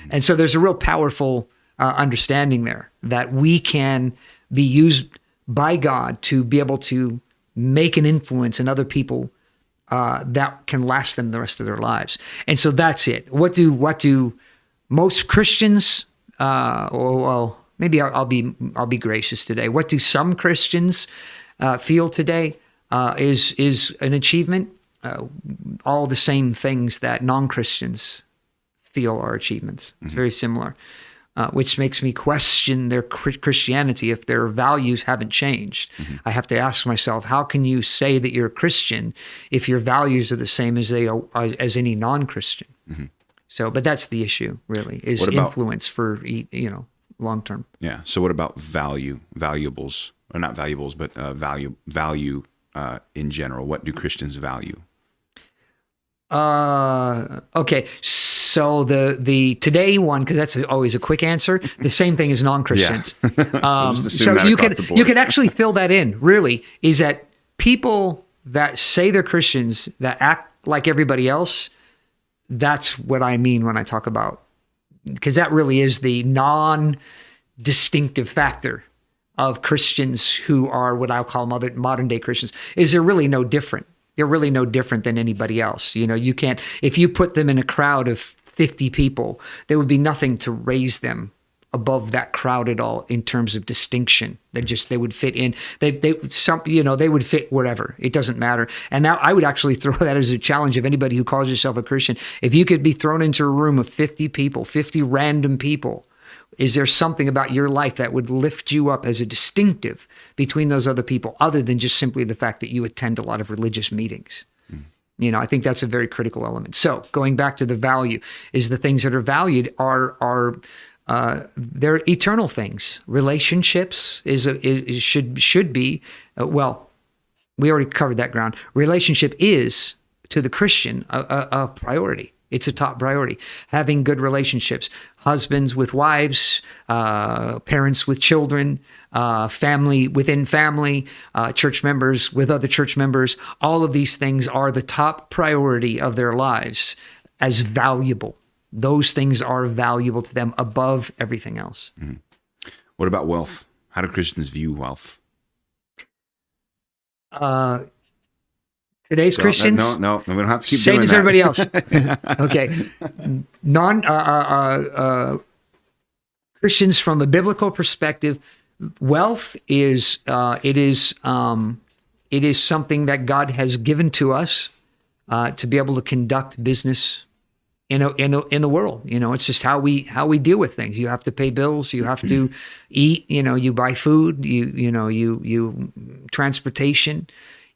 And so there's a real powerful understanding there that we can be used by God to be able to make an influence in other people that can last them the rest of their lives. And so that's it. What do most Christians, maybe I'll be gracious today. What do some Christians feel today is an achievement? All the same things that non-Christians feel are achievements. It's very similar. Which makes me question their Christianity if their values haven't changed. Mm-hmm. I have to ask myself, how can you say that you're a Christian if your values are the same as they are as any non-Christian? Mm-hmm. So, but that's the issue, really, is influence for long term. Yeah. So, what about valuables, or not valuables, but value in general? What do Christians value? Okay. So the today one, because that's always a quick answer, the same thing as non-Christians. Yeah. So you can actually fill that in, really, is that people that say they're Christians that act like everybody else, that's what I mean when I talk about, because that really is the non-distinctive factor of Christians who are what I'll call modern day Christians, is they're really no different. They're really no different than anybody else. You can't, if you put them in a crowd of 50 people, there would be nothing to raise them above that crowd at all in terms of distinction. They would fit in. They would fit wherever. It doesn't matter. And now I would actually throw that as a challenge of anybody who calls yourself a Christian. If you could be thrown into a room of 50 people, 50 random people, is there something about your life that would lift you up as a distinctive between those other people, other than just simply the fact that you attend a lot of religious meetings? I think that's a very critical element. So going back to the value, is the things that are valued are they're eternal things. Relationships should be we already covered that ground. Relationship is, to the Christian, a priority. It's a top priority. Having good relationships, husbands with wives, parents with children, family within family, church members with other church members. All of these things are the top priority of their lives as valuable. Those things are valuable to them above everything else. Mm-hmm. What about wealth? How do Christians view wealth? Today's Christians? No, we don't have to keep same doing as that. everybody else. Okay. Christians from a biblical perspective, wealth is it is something that God has given to us to be able to conduct business in the world. It's just how we deal with things. You have to pay bills. You have to eat. You buy food. You transportation.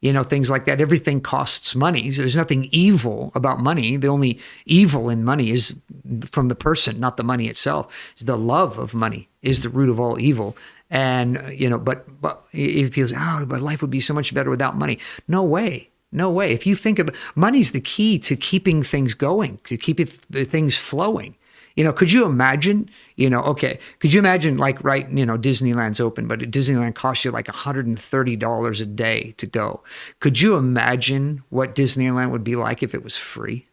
Things like that. Everything costs money. So there's nothing evil about money. The only evil in money is from the person, not the money itself. It's the love of money is the root of all evil. And, but if he goes, but life would be so much better without money. No way. No way. If you think about money's the key to keeping things going, to keeping things flowing. Could you imagine, could you imagine Disneyland's open, but Disneyland costs you like $130 a day to go. Could you imagine what Disneyland would be like if it was free?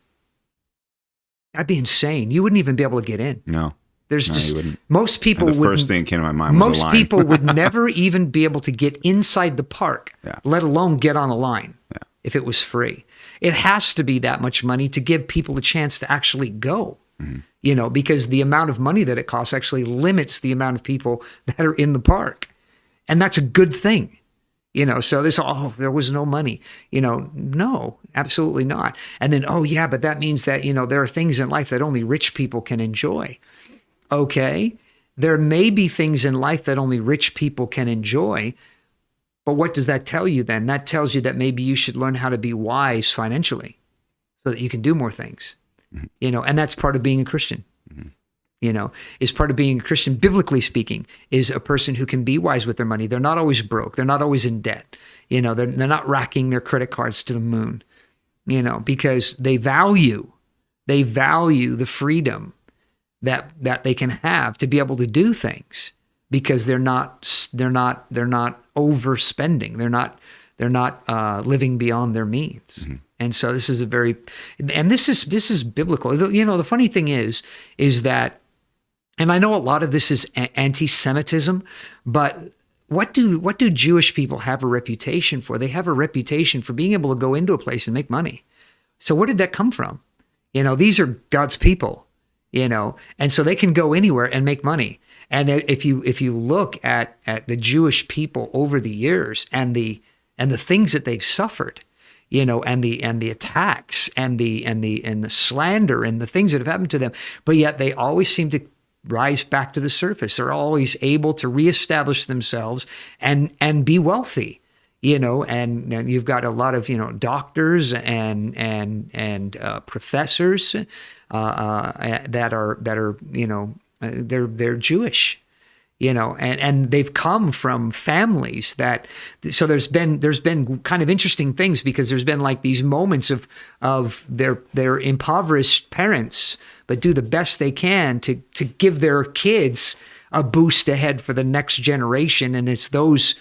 That'd be insane. You wouldn't even be able to get in. No. You wouldn't. Most people would. The first thing that came to my mind was most a line. people would never even be able to get inside the park, let alone get on a line if it was free. It has to be that much money to give people a chance to actually go. Mm-hmm. Because the amount of money that it costs actually limits the amount of people that are in the park. And that's a good thing. So there was no money. No, absolutely not. And then, but that means that, there are things in life that only rich people can enjoy. Okay, there may be things in life that only rich people can enjoy. But what does that tell you then? That tells you that maybe you should learn how to be wise financially so that you can do more things. Mm-hmm. And that's part of being a Christian. Mm-hmm. Is part of being a Christian, biblically speaking, is a person who can be wise with their money. They're not always broke. They're not always in debt. They're not racking their credit cards to the moon, because they value the freedom that they can have to be able to do things because they're not overspending. They're not living beyond their means. Mm-hmm. And so this is this is biblical. The funny thing is that, and I know a lot of this is anti-Semitism, but what do Jewish people have a reputation for? They have a reputation for being able to go into a place and make money. So where did that come from? These are God's people, and so they can go anywhere and make money. And if you look at the Jewish people over the years and the things that they've suffered, and the attacks and the slander and the things that have happened to them, but yet they always seem to rise back to the surface. They're always able to reestablish themselves and be wealthy. And you've got a lot of doctors and professors that are they're Jewish, and they've come from families so there's been kind of interesting things because there's been like these moments of their impoverished parents, but do the best they can to give their kids a boost ahead for the next generation, and it's those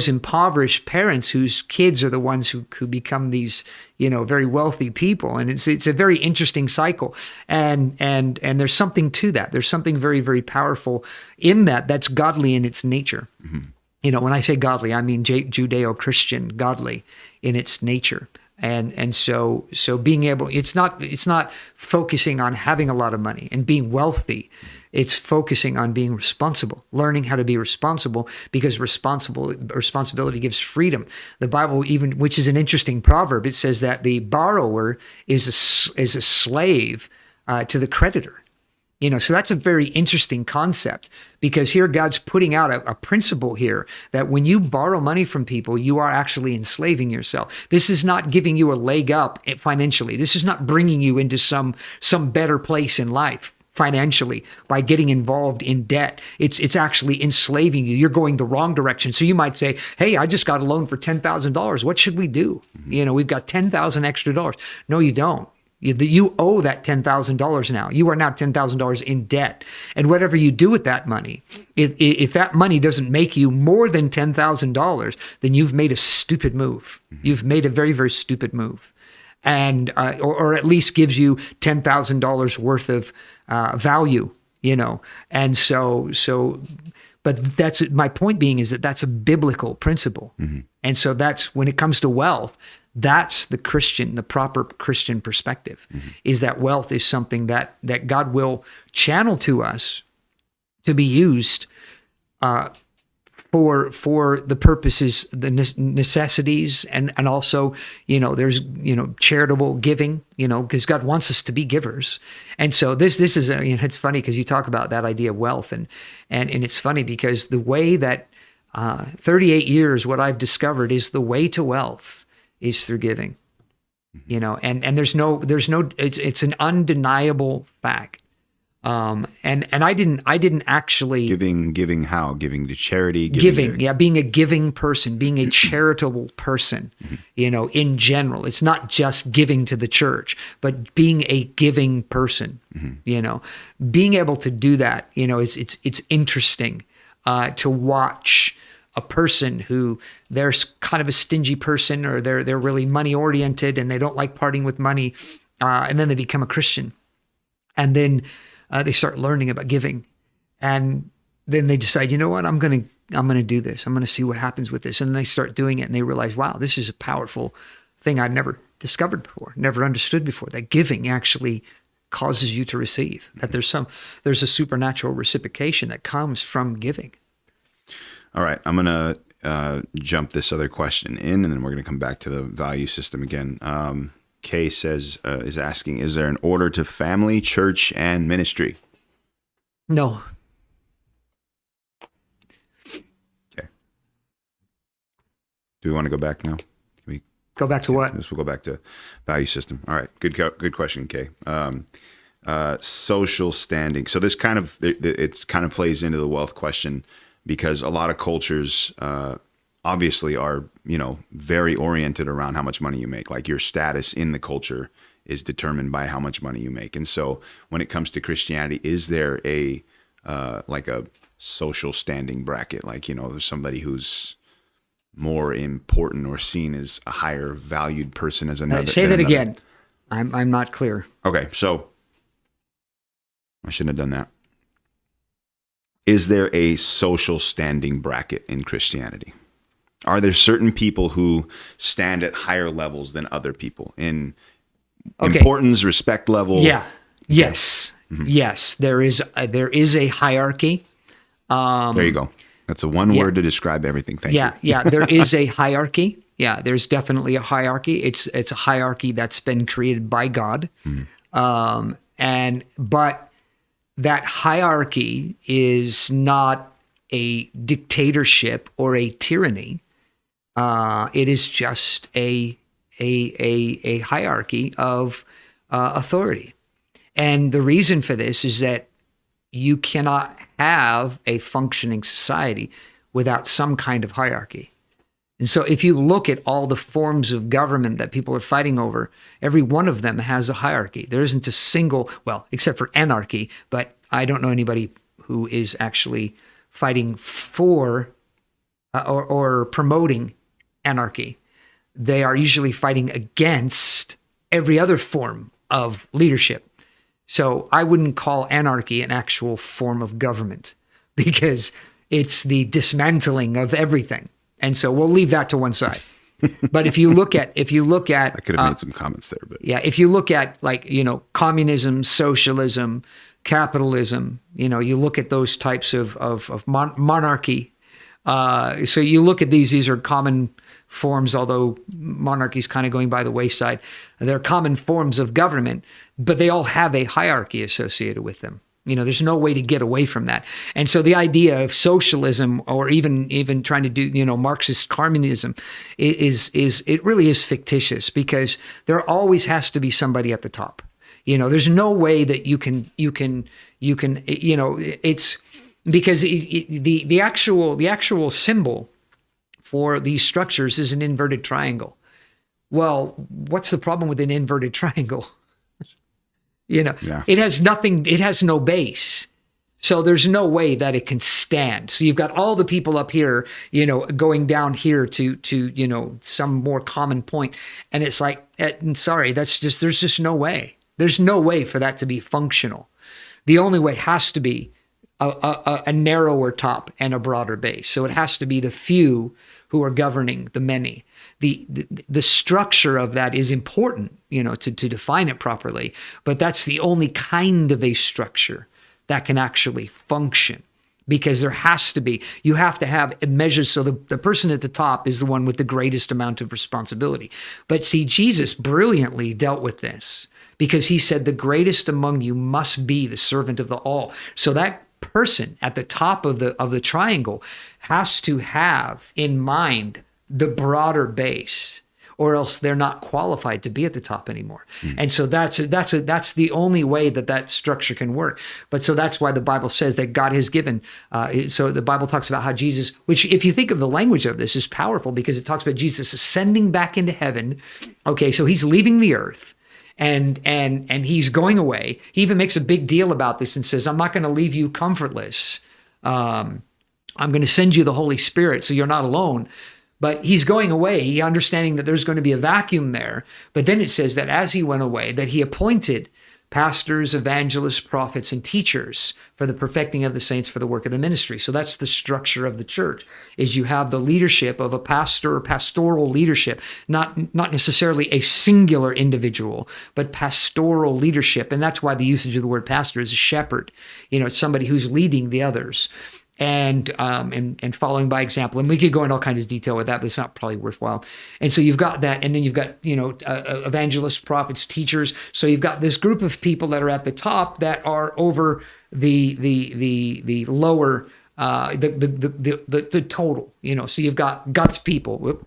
impoverished parents whose kids are the ones who become these, very wealthy people. And it's a very interesting cycle. And there's something to that. There's something very, very powerful in that's godly in its nature. Mm-hmm. When I say godly, I mean Judeo-Christian, godly in its nature. And so being able, it's not focusing on having a lot of money and being wealthy. It's focusing on being responsible, learning how to be responsible, because responsibility gives freedom. The Bible, even, which is an interesting proverb, it says that the borrower is a slave to the creditor. So that's a very interesting concept, because here God's putting out a principle here that when you borrow money from people, you are actually enslaving yourself. This is not giving you a leg up financially. This is not bringing you into some better place in life financially by getting involved in debt. It's actually enslaving you. You're going the wrong direction. So you might say, hey, I just got a loan for $10,000. What should we do? We've got $10,000 extra dollars. No, you don't. You owe that $10,000 now. You are now $10,000 in debt. And whatever you do with that money, if that money doesn't make you more than $10,000, then you've made a stupid move. You've made a very, very stupid move. And or at least gives you $10,000 worth of value, And so, but that's my point being is that that's a biblical principle. And so that's when it comes to wealth, that's the proper Christian perspective, is that wealth is something that God will channel to us to be used for the purposes, the necessities, and also, there's, charitable giving, because God wants us to be givers. And so this is, it's funny because you talk about that idea of wealth and it's funny because the way that 38 years, what I've discovered is the way to wealth is through giving, and there's no, it's an undeniable fact. And I didn't actually giving how? Giving to charity, being a giving person, being a charitable person, in general. It's not just giving to the church, but being a giving person, being able to do that, it's interesting to watch a person who they're kind of a stingy person, or they're really money oriented and they don't like parting with money, and then they become a Christian, and then they start learning about giving, and then they decide, you know what, I'm gonna do this. I'm gonna see what happens with this, and then they start doing it, and they realize, wow, this is a powerful thing I'd never discovered before, never understood before. That giving actually causes you to receive. That there's a supernatural reciprocation that comes from giving. All right, I'm gonna jump this other question in, and then we're gonna come back to the value system again. Kay is asking, is there an order to family, church, and ministry? No. Okay. Do we want to go back now? Can we go back to what? We'll go back to value system. All right. Good question, Kay. Social standing. So this it's kind of plays into the wealth question, because a lot of cultures obviously are, very oriented around how much money you make. Like your status in the culture is determined by how much money you make. And so when it comes to Christianity, is there a like a social standing bracket? Like, there's somebody who's more important or seen as a higher valued person as another. Say that again. I'm not clear. Okay, so I shouldn't have done that. Is there a social standing bracket in Christianity? Are there certain people who stand at higher levels than other people in importance, respect level? Yeah. Yes. Mm-hmm. Yes. There is a hierarchy. There you go. That's a one word to describe everything. Thank you. Yeah. There is a hierarchy. Yeah. There's definitely a hierarchy. It's a hierarchy that's been created by God. Mm-hmm. But that hierarchy is not a dictatorship or a tyranny. It is just a hierarchy of authority. And the reason for this is that you cannot have a functioning society without some kind of hierarchy. And so if you look at all the forms of government that people are fighting over, every one of them has a hierarchy. There isn't a single, well, except for anarchy, but I don't know anybody who is actually fighting for or promoting anarchy. They are usually fighting against every other form of leadership. So I wouldn't call anarchy an actual form of government, because it's the dismantling of everything. And so we'll leave that to one side. But if you look at, I could have made some comments there, but yeah, if you look at communism, socialism, capitalism, you look at those types of monarchy. So you look at these are common forms, although monarchy is kind of going by the wayside. They're common forms of government, but they all have a hierarchy associated with them. There's no way to get away from that. And so the idea of socialism, or even trying to do, Marxist communism, it really is fictitious, because there always has to be somebody at the top. There's no way that you can, it's because the actual symbol for these structures is an inverted triangle. Well, what's the problem with an inverted triangle? Yeah. It has nothing, it has no base. So there's no way that it can stand. So you've got all the people up here, going down here to some more common point. And it's like, sorry, there's just no way. There's no way for that to be functional. The only way has to be a narrower top and a broader base. So it has to be the few who are governing the many. The structure of that is important, to define it properly, but that's the only kind of a structure that can actually function, because you have to have measures. So the person at the top is the one with the greatest amount of responsibility. But see, Jesus brilliantly dealt with this, because he said the greatest among you must be the servant of the all. So that person at the top of the triangle has to have in mind the broader base, or else they're not qualified to be at the top anymore. And so that's the only way that structure can work. But so that's why the Bible says that God has given. So the Bible talks about how Jesus, which if you think of the language of this, is powerful, because it talks about Jesus ascending back into heaven. Okay, so he's leaving the earth. And he's going away. He even makes a big deal about this and says, I'm not going to leave you comfortless. I'm going to send you the Holy Spirit so you're not alone. But he's going away, understanding that there's going to be a vacuum there. But then it says that as he went away, that he appointed pastors, evangelists, prophets, and teachers for the perfecting of the saints for the work of the ministry. So that's the structure of the church, is you have the leadership of a pastor or pastoral leadership, not necessarily a singular individual, but pastoral leadership. And that's why the usage of the word pastor is a shepherd. It's somebody who's leading the others. And following by example. And we could go into all kinds of detail with that, but it's not probably worthwhile. And so you've got that, and then you've got, evangelists, prophets, teachers. So you've got this group of people that are at the top that are over the lower, the total, so you've got God's people,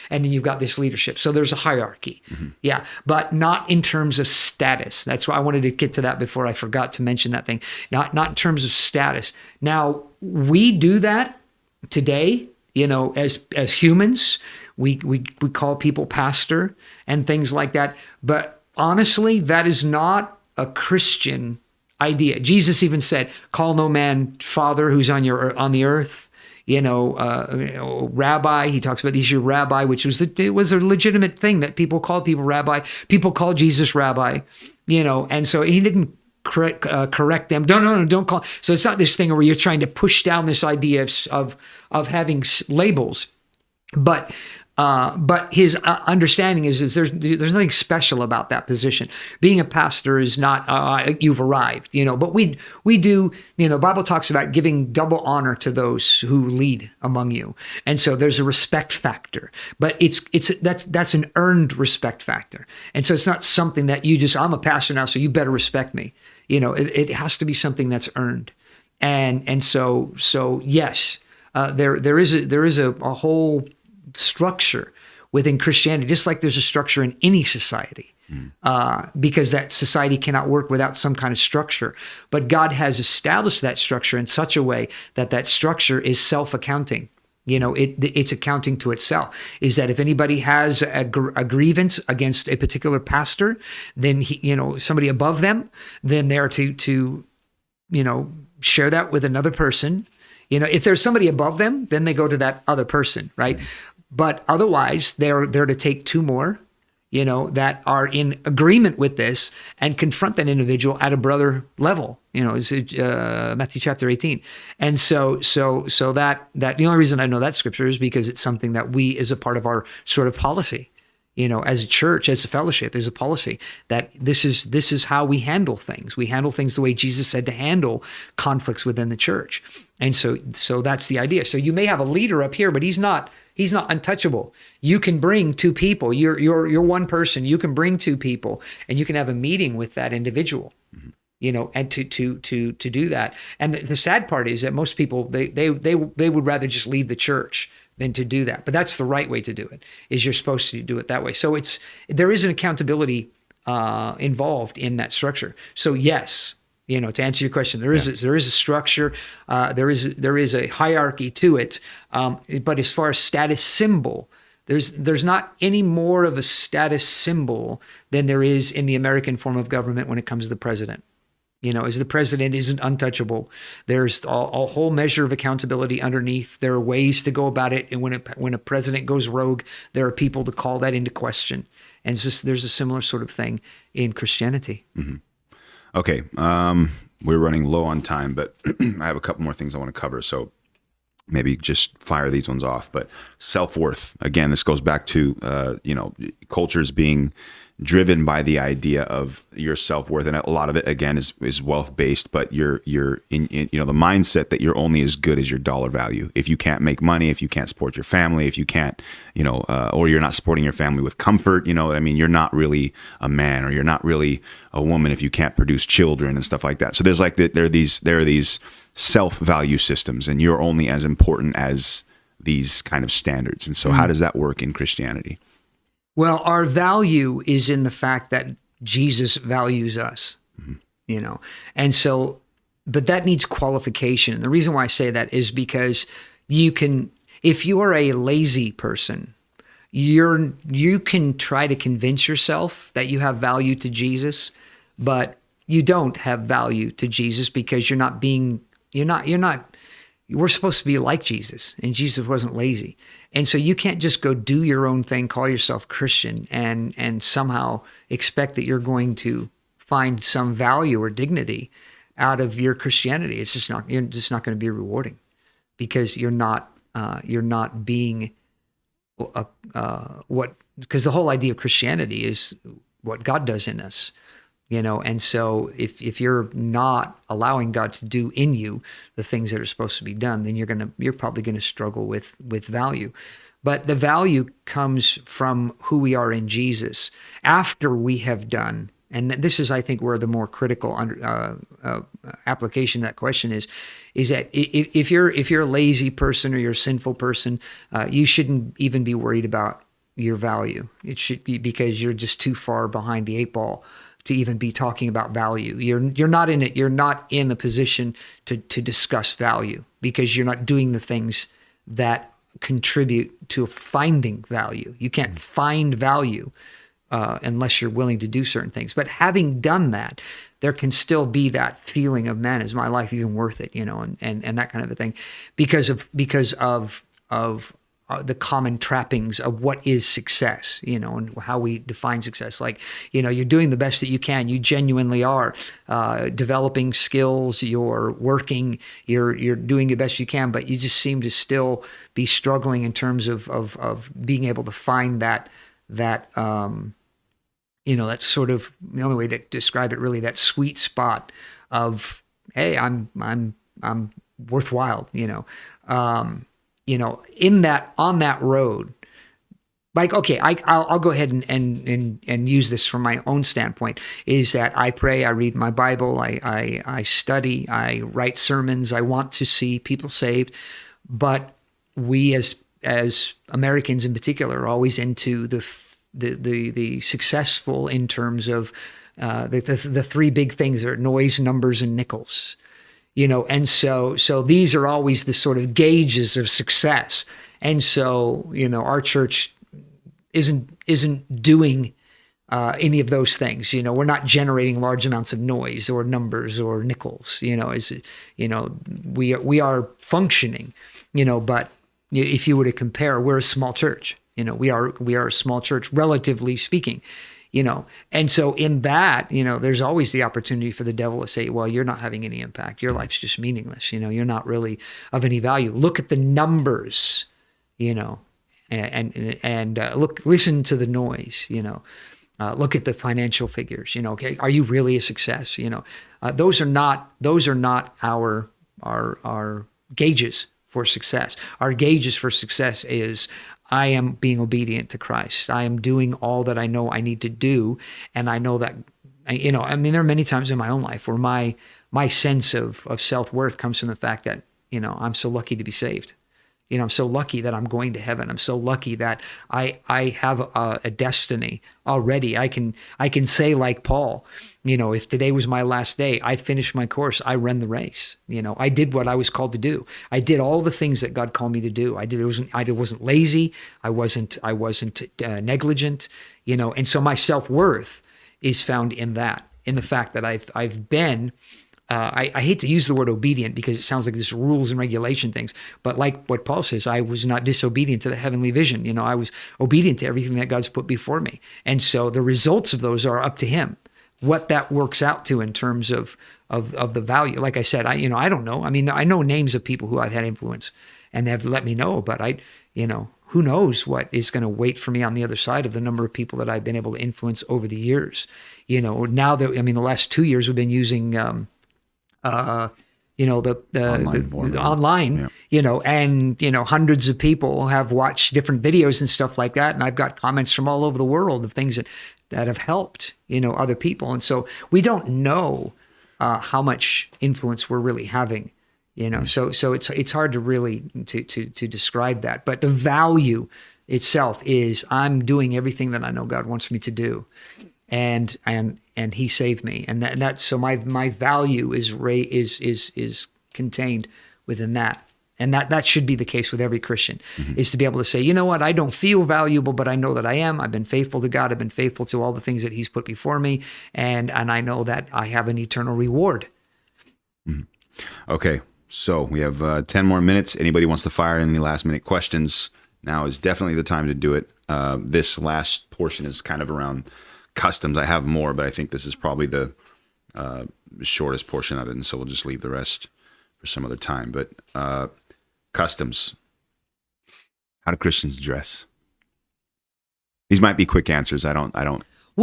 and then you've got this leadership. So there's a hierarchy. Yeah. But not in terms of status. That's why I wanted to get to that before I forgot to mention that thing. Not in terms of status. Now we do that today, as humans, we call people pastor and things like that. But honestly, that is not a Christian idea. Jesus even said, call no man father who's on the earth, rabbi. He talks about the issue of rabbi, which was it was a legitimate thing that people called people rabbi. People called Jesus rabbi, and so he didn't correct them. No, don't call. So it's not this thing where you're trying to push down this idea of having labels, but his understanding is there's nothing special about that position. Being a pastor is not you've arrived, but we do, Bible talks about giving double honor to those who lead among you. And so there's a respect factor, but that's an earned respect factor. And so it's not something that you just, I'm a pastor now, so you better respect me. It has to be something that's earned. And so yes, there is a whole structure within Christianity, just like there's a structure in any society, because that society cannot work without some kind of structure. But God has established that structure in such a way that structure is self-accounting. It's accounting to itself. Is that if anybody has a grievance against a particular pastor, then somebody above them, then they're to share that with another person. If there's somebody above them, then they go to that other person, right? But otherwise, they're to take two more, that are in agreement with this and confront that individual at a brother level. It's Matthew chapter 18. And so that the only reason I know that scripture is because it's something that we, as a part of our sort of policy, as a church, as a fellowship, is a policy that this is how we handle things. We handle things the way Jesus said to handle conflicts within the church. And so that's the idea. So you may have a leader up here, but he's not untouchable. You can bring two people. You're one person. You can bring two people, and you can have a meeting with that individual. And to do that. And the sad part is that most people they would rather just leave the church than to do that. But that's the right way to do it. Is you're supposed to do it that way. So there is an accountability involved in that structure. So yes, to answer your question, there is a structure, there is a hierarchy to it. But as far as status symbol, There's not any more of a status symbol than there is in the American form of government when it comes to the president. As the president isn't untouchable, there's a whole measure of accountability underneath. There are ways to go about it. And when a president goes rogue, there are people to call that into question. And there's a similar sort of thing in Christianity. Mm-hmm. Okay. We're running low on time, but I have a couple more things I want to cover. So maybe just fire these ones off. But self-worth, again, this goes back to, cultures being driven by the idea of your self-worth, and a lot of it again is wealth-based, but you're in the mindset that you're only as good as your dollar value. If you can't make money, if you can't support your family, if you can't, or you're not supporting your family with comfort, you're not really a man, or you're not really a woman if you can't produce children and stuff like that. So there are these self-value systems, and you're only as important as these kind of standards. And so how does that work in Christianity? Well, our value is in the fact that Jesus values us, and so, but that needs qualification. And the reason why I say that is because if you are a lazy person, you can try to convince yourself that you have value to Jesus, but you don't have value to Jesus because we're supposed to be like Jesus, and Jesus wasn't lazy. And so you can't just go do your own thing, call yourself Christian, and somehow expect that you're going to find some value or dignity out of your Christianity. You're just not going to be rewarding, because you're not being because the whole idea of Christianity is what God does in us. And so if you're not allowing God to do in you the things that are supposed to be done, then you're probably going to struggle with value. But the value comes from who we are in Jesus after we have done. And this is, I think, where the more critical application of that question is that if you're a lazy person or you're a sinful person, you shouldn't even be worried about your value. It should be because you're just too far behind the eight ball to even be talking about value. You're not in it. You're not in the position to discuss value, because you're not doing the things that contribute to finding value. You can't find value unless you're willing to do certain things. But having done that, there can still be that feeling of, man, is my life even worth it? And that kind of a thing, because of the common trappings of what is success, and how we define success. Like, you're doing the best that you can. You genuinely are developing skills. You're working. You're doing the best you can, but you just seem to still be struggling in terms of being able to find that sort of, the only way to describe it really, that sweet spot of, hey, I'm worthwhile. In that, on that road, like, okay, I'll go ahead and use this from my own standpoint, is that I pray, I read my Bible, I study, I write sermons, I want to see people saved, but we as Americans in particular are always into the successful in terms of the three big things are noise, numbers, and nickels. And so these are always the sort of gauges of success. And so, our church isn't doing any of those things. We're not generating large amounts of noise or numbers or nickels. We are functioning. But if you were to compare, we're a small church. We are a small church, relatively speaking. And so in that, there's always the opportunity for the devil to say, well, you're not having any impact. Your life's just meaningless. You're not really of any value. Look at the numbers, and listen to the noise, look at the financial figures, okay. Are you really a success? Those are not our gauges for success. Our gauges for success is, I am being obedient to Christ. I am doing all that I know I need to do. And I know that, there are many times in my own life where my sense of self-worth comes from the fact that, I'm so lucky to be saved. I'm so lucky that I'm going to heaven. I'm so lucky that I have a destiny already. I can say like Paul, if today was my last day, I finished my course. I ran the race. I did what I was called to do. I did all the things that God called me to do. I wasn't lazy. I wasn't negligent. And so my self-worth is found in that, in the fact that I've been. I hate to use the word obedient because it sounds like this rules and regulation things, but like what Paul says, I was not disobedient to the heavenly vision. I was obedient to everything that God's put before me. And so the results of those are up to him. What that works out to in terms of the value. Like I said, I don't know. I mean, I know names of people who I've had influence and they have let me know, but who knows what is going to wait for me on the other side of the number of people that I've been able to influence over the years. Now that, the last 2 years we've been using, the online, and hundreds of people have watched different videos and stuff like that. And I've got comments from all over the world of things that have helped, other people. And so we don't know how much influence we're really having, so it's hard to really to describe that. But the value itself is I'm doing everything that I know God wants me to do. And he saved me, and that's so my value is contained within that, and that should be the case with every Christian, is to be able to say, you know what, I don't feel valuable, but I know that I am. I've been faithful to God. I've been faithful to all the things that He's put before me, and I know that I have an eternal reward. Okay, so we have 10 more minutes. Anybody wants to fire any last minute questions? Now is definitely the time to do it. This last portion is kind of around customs. I have more, but I think this is probably the shortest portion of it, and so we'll just leave the rest for some other time. But customs. How do Christians dress? These might be quick answers. I'm not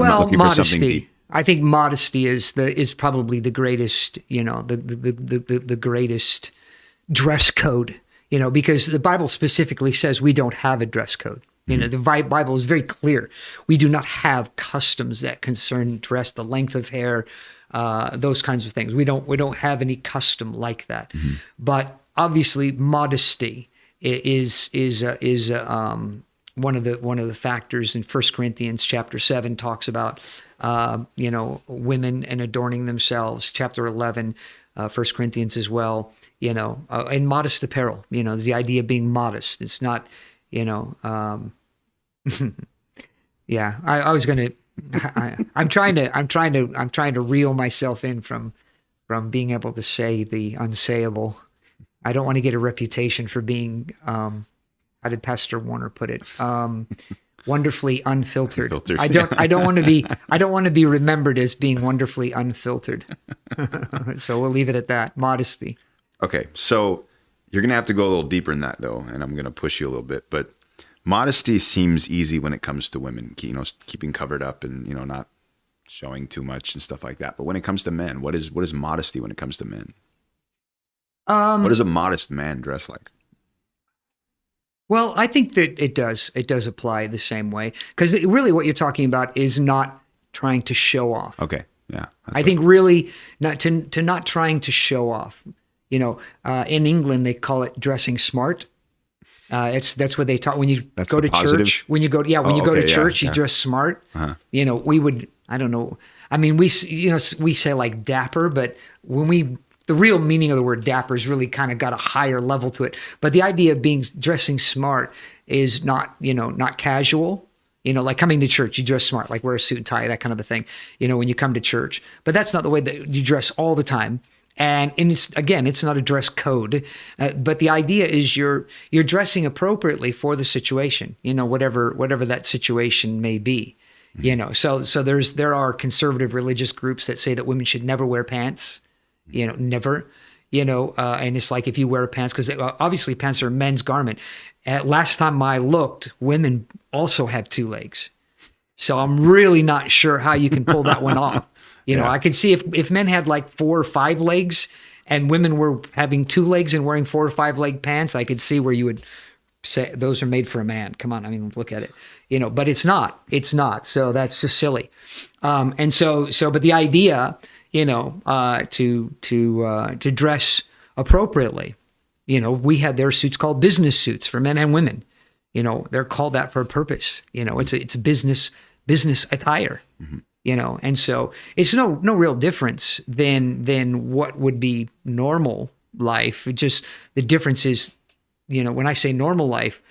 looking for something deep. I think modesty is probably the greatest, the greatest dress code, because the Bible specifically says we don't have a dress code. The Bible is very clear. We do not have customs that concern dress, the length of hair, those kinds of things. We don't have any custom like that. But obviously, modesty is one of the factors in 1 Corinthians chapter 7 talks about women and adorning themselves. Chapter 11, 1 Corinthians as well. And modest apparel. The idea of being modest. It's not. Yeah, I was going to, I'm trying to reel myself in from being able to say the unsayable. I don't want to get a reputation for being, how did Pastor Warner put it? Wonderfully unfiltered. I don't want to be remembered as being wonderfully unfiltered. So we'll leave it at that. Modesty. Okay. So you're going to have to go a little deeper in that though. And I'm going to push you a little bit, but modesty seems easy when it comes to women, keeping covered up and, not showing too much and stuff like that. But when it comes to men, what is modesty when it comes to men? What does a modest man dress like? Well, I think that it does apply the same way, because really what you're talking about is not trying to show off. Okay. Yeah. I think really not trying to show off. In England, they call it dressing smart. That's what they taught when you go to church. When you go to church, you dress smart. We would, I don't know. I mean, we say like dapper, but the real meaning of the word dapper is really kind of got a higher level to it. But the idea of dressing smart is not casual. Like coming to church, you dress smart, like wear a suit and tie, that kind of a thing. When you come to church, but that's not the way that you dress all the time. And it's not a dress code, but the idea is you're dressing appropriately for the situation, whatever that situation may be, So there are conservative religious groups that say that women should never wear pants, never, and it's like if you wear pants, because obviously pants are a men's garment. Last time I looked, women also have 2 legs, so I'm really not sure how you can pull that one off. I could see if men had like 4 or 5 legs and women were having 2 legs and wearing 4 or 5 leg pants, I could see where you would say those are made for a man. Come on. I mean, look at it, but it's not. So that's just silly. But the idea, to dress appropriately, We had their suits called business suits for men and women. They're called that for a purpose. It's business attire. And so it's no real difference than what would be normal life. It just, the difference is, when I say normal life,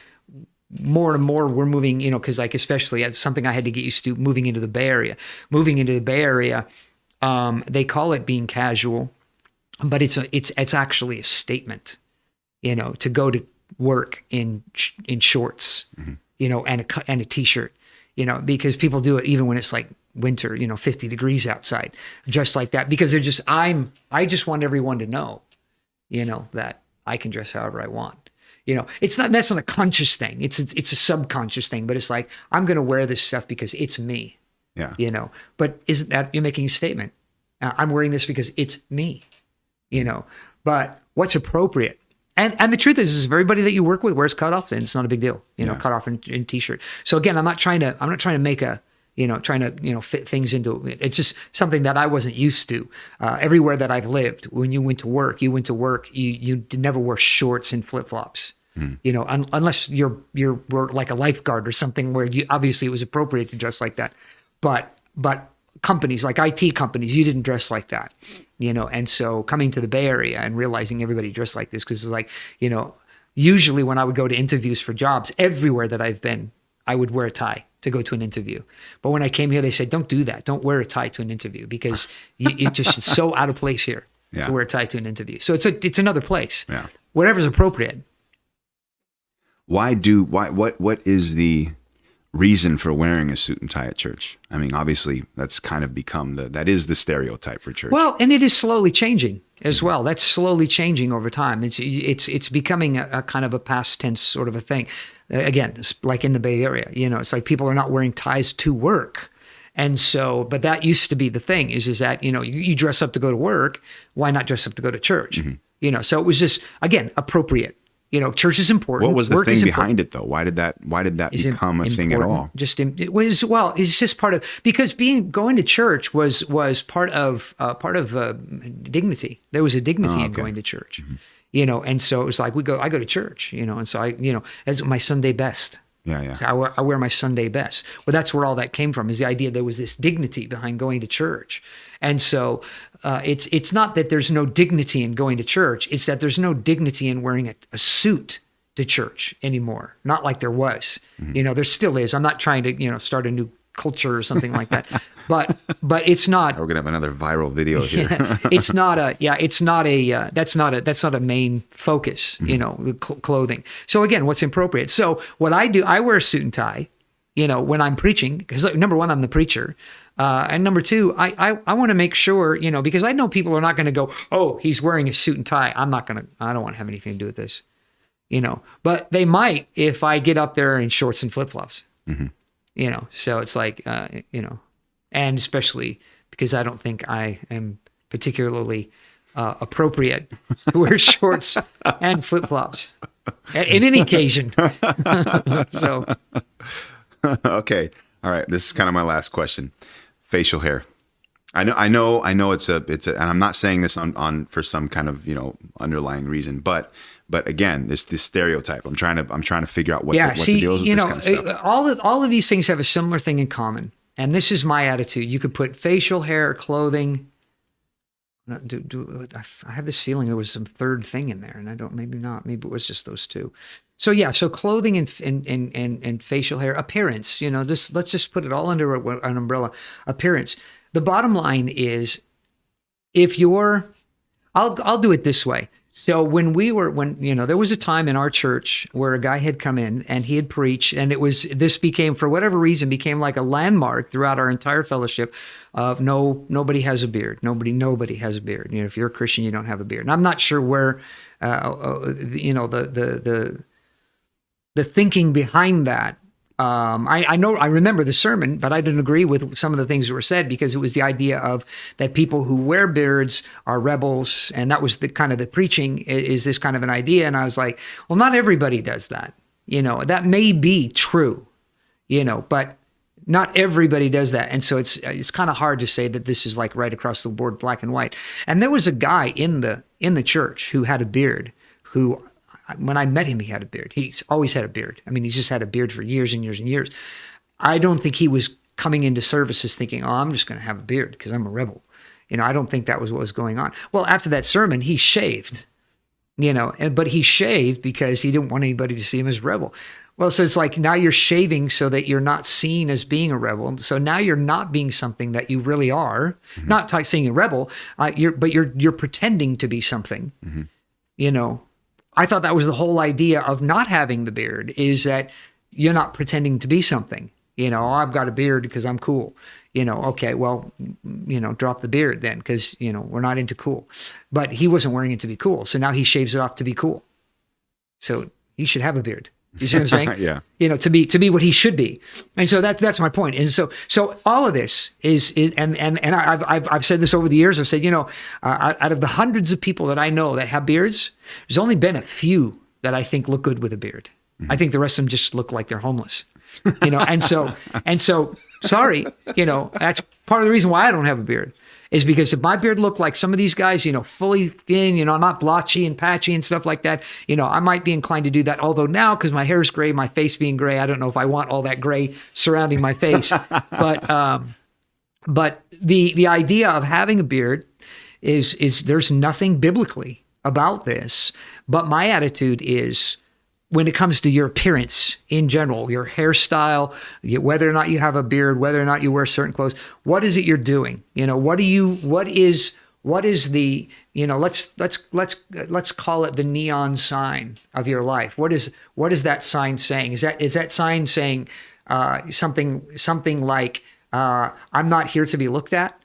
more and more we're moving, because like, especially as something I had to get used to moving into the Bay Area. They call it being casual, but it's actually a statement, to go to work in shorts, and a t-shirt, because people do it even when it's like winter, 50 degrees outside, just like that, because I just want everyone to know, that I can dress however I want. That's not a conscious thing. It's a subconscious thing, but it's like, I'm going to wear this stuff because it's me. Yeah. But isn't that, you're making a statement? I'm wearing this because it's me, but what's appropriate? And the truth is everybody that you work with wears cutoffs, and it's not a big deal, cut off in t-shirt. So again, I'm not trying to make a, fit things into it. It's just something that I wasn't used to. Everywhere that I've lived, when you went to work, you never wore shorts and flip-flops. Unless you're like a lifeguard or something where obviously it was appropriate to dress like that. But companies like IT companies, you didn't dress like that, and so coming to the Bay Area and realizing everybody dressed like this, because it's like, usually when I would go to interviews for jobs, everywhere that I've been, I would wear a tie to go to an interview. But when I came here, they said, don't do that. Don't wear a tie to an interview, because it's so out of place here to wear a tie to an interview. So it's another place. Yeah. Whatever's appropriate. What is the reason for wearing a suit and tie at church? I mean, obviously that's kind of become that is the stereotype for church. Well, and it is slowly changing as well. That's slowly changing over time. It's becoming a kind of a past tense sort of a thing. Again, it's like in the Bay Area, it's like people are not wearing ties to work. And so, but that used to be the thing is that, you dress up to go to work. Why not dress up to go to church? So it was just, again, appropriate. Church is important. What was the thing behind it, though? Why did that become a thing at all? It's just part of, because going to church was part of dignity. There was a dignity in going to church, and so it was like I go to church, and so as my Sunday best. Yeah. So I wear my Sunday best. Well, that's where all that came from, is the idea there was this dignity behind going to church. And so it's not that there's no dignity in going to church. It's that there's no dignity in wearing a suit to church anymore. Not like there was. There still is. I'm not trying to, start a new culture or something like that. But it's not. We're gonna have another viral video here. That's not a main focus. The clothing. So again, what's appropriate? So what I do, I wear a suit and tie. When I'm preaching, because number one, I'm the preacher. And number two, I want to make sure, because I know people are not going to go, oh, he's wearing a suit and tie. I don't want to have anything to do with this, but they might if I get up there in shorts and flip-flops, so it's like, and especially because I don't think I am particularly appropriate to wear shorts and flip-flops at any occasion. So. Okay. All right. This is kind of my last question. Facial hair. I know it's a, and I'm not saying this on for some kind of, underlying reason, but again, this stereotype, I'm trying to figure out what the deal is with this kind of stuff. All of these things have a similar thing in common. And this is my attitude. You could put facial hair, clothing. I have this feeling there was some third thing in there, and maybe not. Maybe it was just those two. So so clothing and facial hair, appearance. Let's just put it all under an umbrella. Appearance. The bottom line is, I'll do it this way. So when there was a time in our church where a guy had come in and he had preached, and this became, for whatever reason, became like a landmark throughout our entire fellowship of nobody has a beard. Nobody has a beard. If you're a Christian, you don't have a beard. And I'm not sure where, the thinking behind that. I remember the sermon, but I didn't agree with some of the things that were said, because it was the idea of that people who wear beards are rebels. And that was the kind of the preaching, is this kind of an idea. And I was like, well, not everybody does that. That may be true, but not everybody does that. And so it's kind of hard to say that this is like right across the board, black and white. And there was a guy in the church who had a beard, who when I met him, he had a beard. He's always had a beard. I mean, he's just had a beard for years and years and years. I don't think he was coming into services thinking, oh, I'm just going to have a beard because I'm a rebel. I don't think that was what was going on. Well, after that sermon, he shaved, but he shaved because he didn't want anybody to see him as a rebel. Well, so it's like now you're shaving so that you're not seen as being a rebel. So now you're not being something that you really are. Mm-hmm. Not saying a rebel, but you're pretending to be something. Mm-hmm. I thought that was the whole idea of not having the beard, is that you're not pretending to be something. I've got a beard because I'm cool. Okay, well, drop the beard then, because we're not into cool. But he wasn't wearing it to be cool, so now he shaves it off to be cool. So he should have a beard. You see what I'm saying? Yeah. To be what he should be. And so that's my point. And so all of this is and I've said this over the years. I've said, out of the hundreds of people that I know that have beards, there's only been a few that I think look good with a beard. Mm-hmm. I think the rest of them just look like they're homeless. And so sorry, that's part of the reason why I don't have a beard. Is because if my beard looked like some of these guys, fully thin, not blotchy and patchy and stuff like that, I might be inclined to do that. Although now, because my hair is gray, my face being gray, I don't know if I want all that gray surrounding my face. But the idea of having a beard is there's nothing biblically about this. But my attitude is, when it comes to your appearance in general, your hairstyle, whether or not you have a beard, whether or not you wear certain clothes, what is it you're doing? What is the, let's call it the neon sign of your life. What is that sign saying? Is that sign saying something like, I'm not here to be looked at?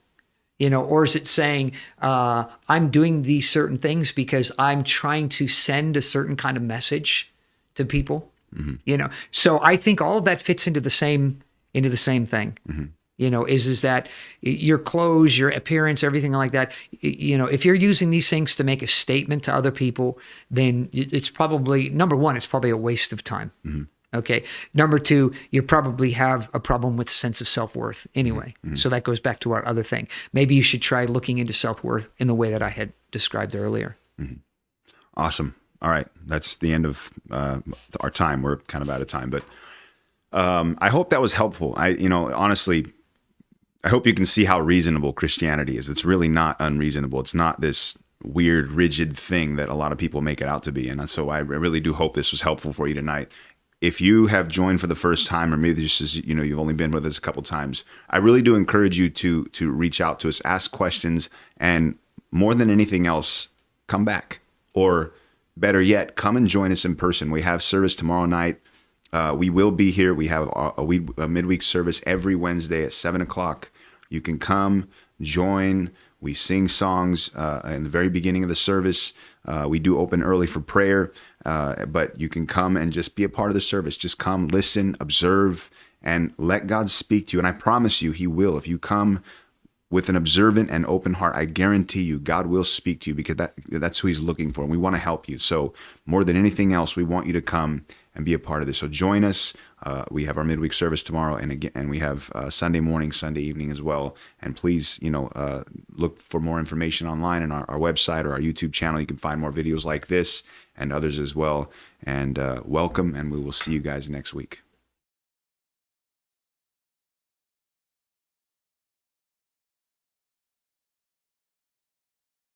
Or is it saying, I'm doing these certain things because I'm trying to send a certain kind of message to people? Mm-hmm. So I think all of that fits into the same thing. Mm-hmm. Is that your clothes, your appearance, everything like that. If you're using these things to make a statement to other people, then it's probably, number one, it's probably a waste of time. Mm-hmm. Okay. Number two, you probably have a problem with sense of self-worth anyway. Mm-hmm. So that goes back to our other thing. Maybe you should try looking into self-worth in the way that I had described earlier. Mm-hmm. Awesome. All right, that's the end of our time. We're kind of out of time, but I hope that was helpful. Honestly, I hope you can see how reasonable Christianity is. It's really not unreasonable. It's not this weird, rigid thing that a lot of people make it out to be. And so I really do hope this was helpful for you tonight. If you have joined for the first time, or maybe this is, you've only been with us a couple times, I really do encourage you to reach out to us, ask questions, and more than anything else, come back. Or better yet, come and join us in person. We have service tomorrow night. We will be here. We have a midweek service every Wednesday at 7:00. You can come, join. We sing songs in the very beginning of the service. We do open early for prayer, but you can come and just be a part of the service. Just come, listen, observe, and let God speak to you. And I promise you, He will. If you come with an observant and open heart, I guarantee you God will speak to you, because that's who He's looking for. And we want to help you. So more than anything else, we want you to come and be a part of this. So join us. We have our midweek service tomorrow, and we have Sunday morning, Sunday evening as well. And please, look for more information online on our website or our YouTube channel. You can find more videos like this and others as well. And welcome, and we will see you guys next week.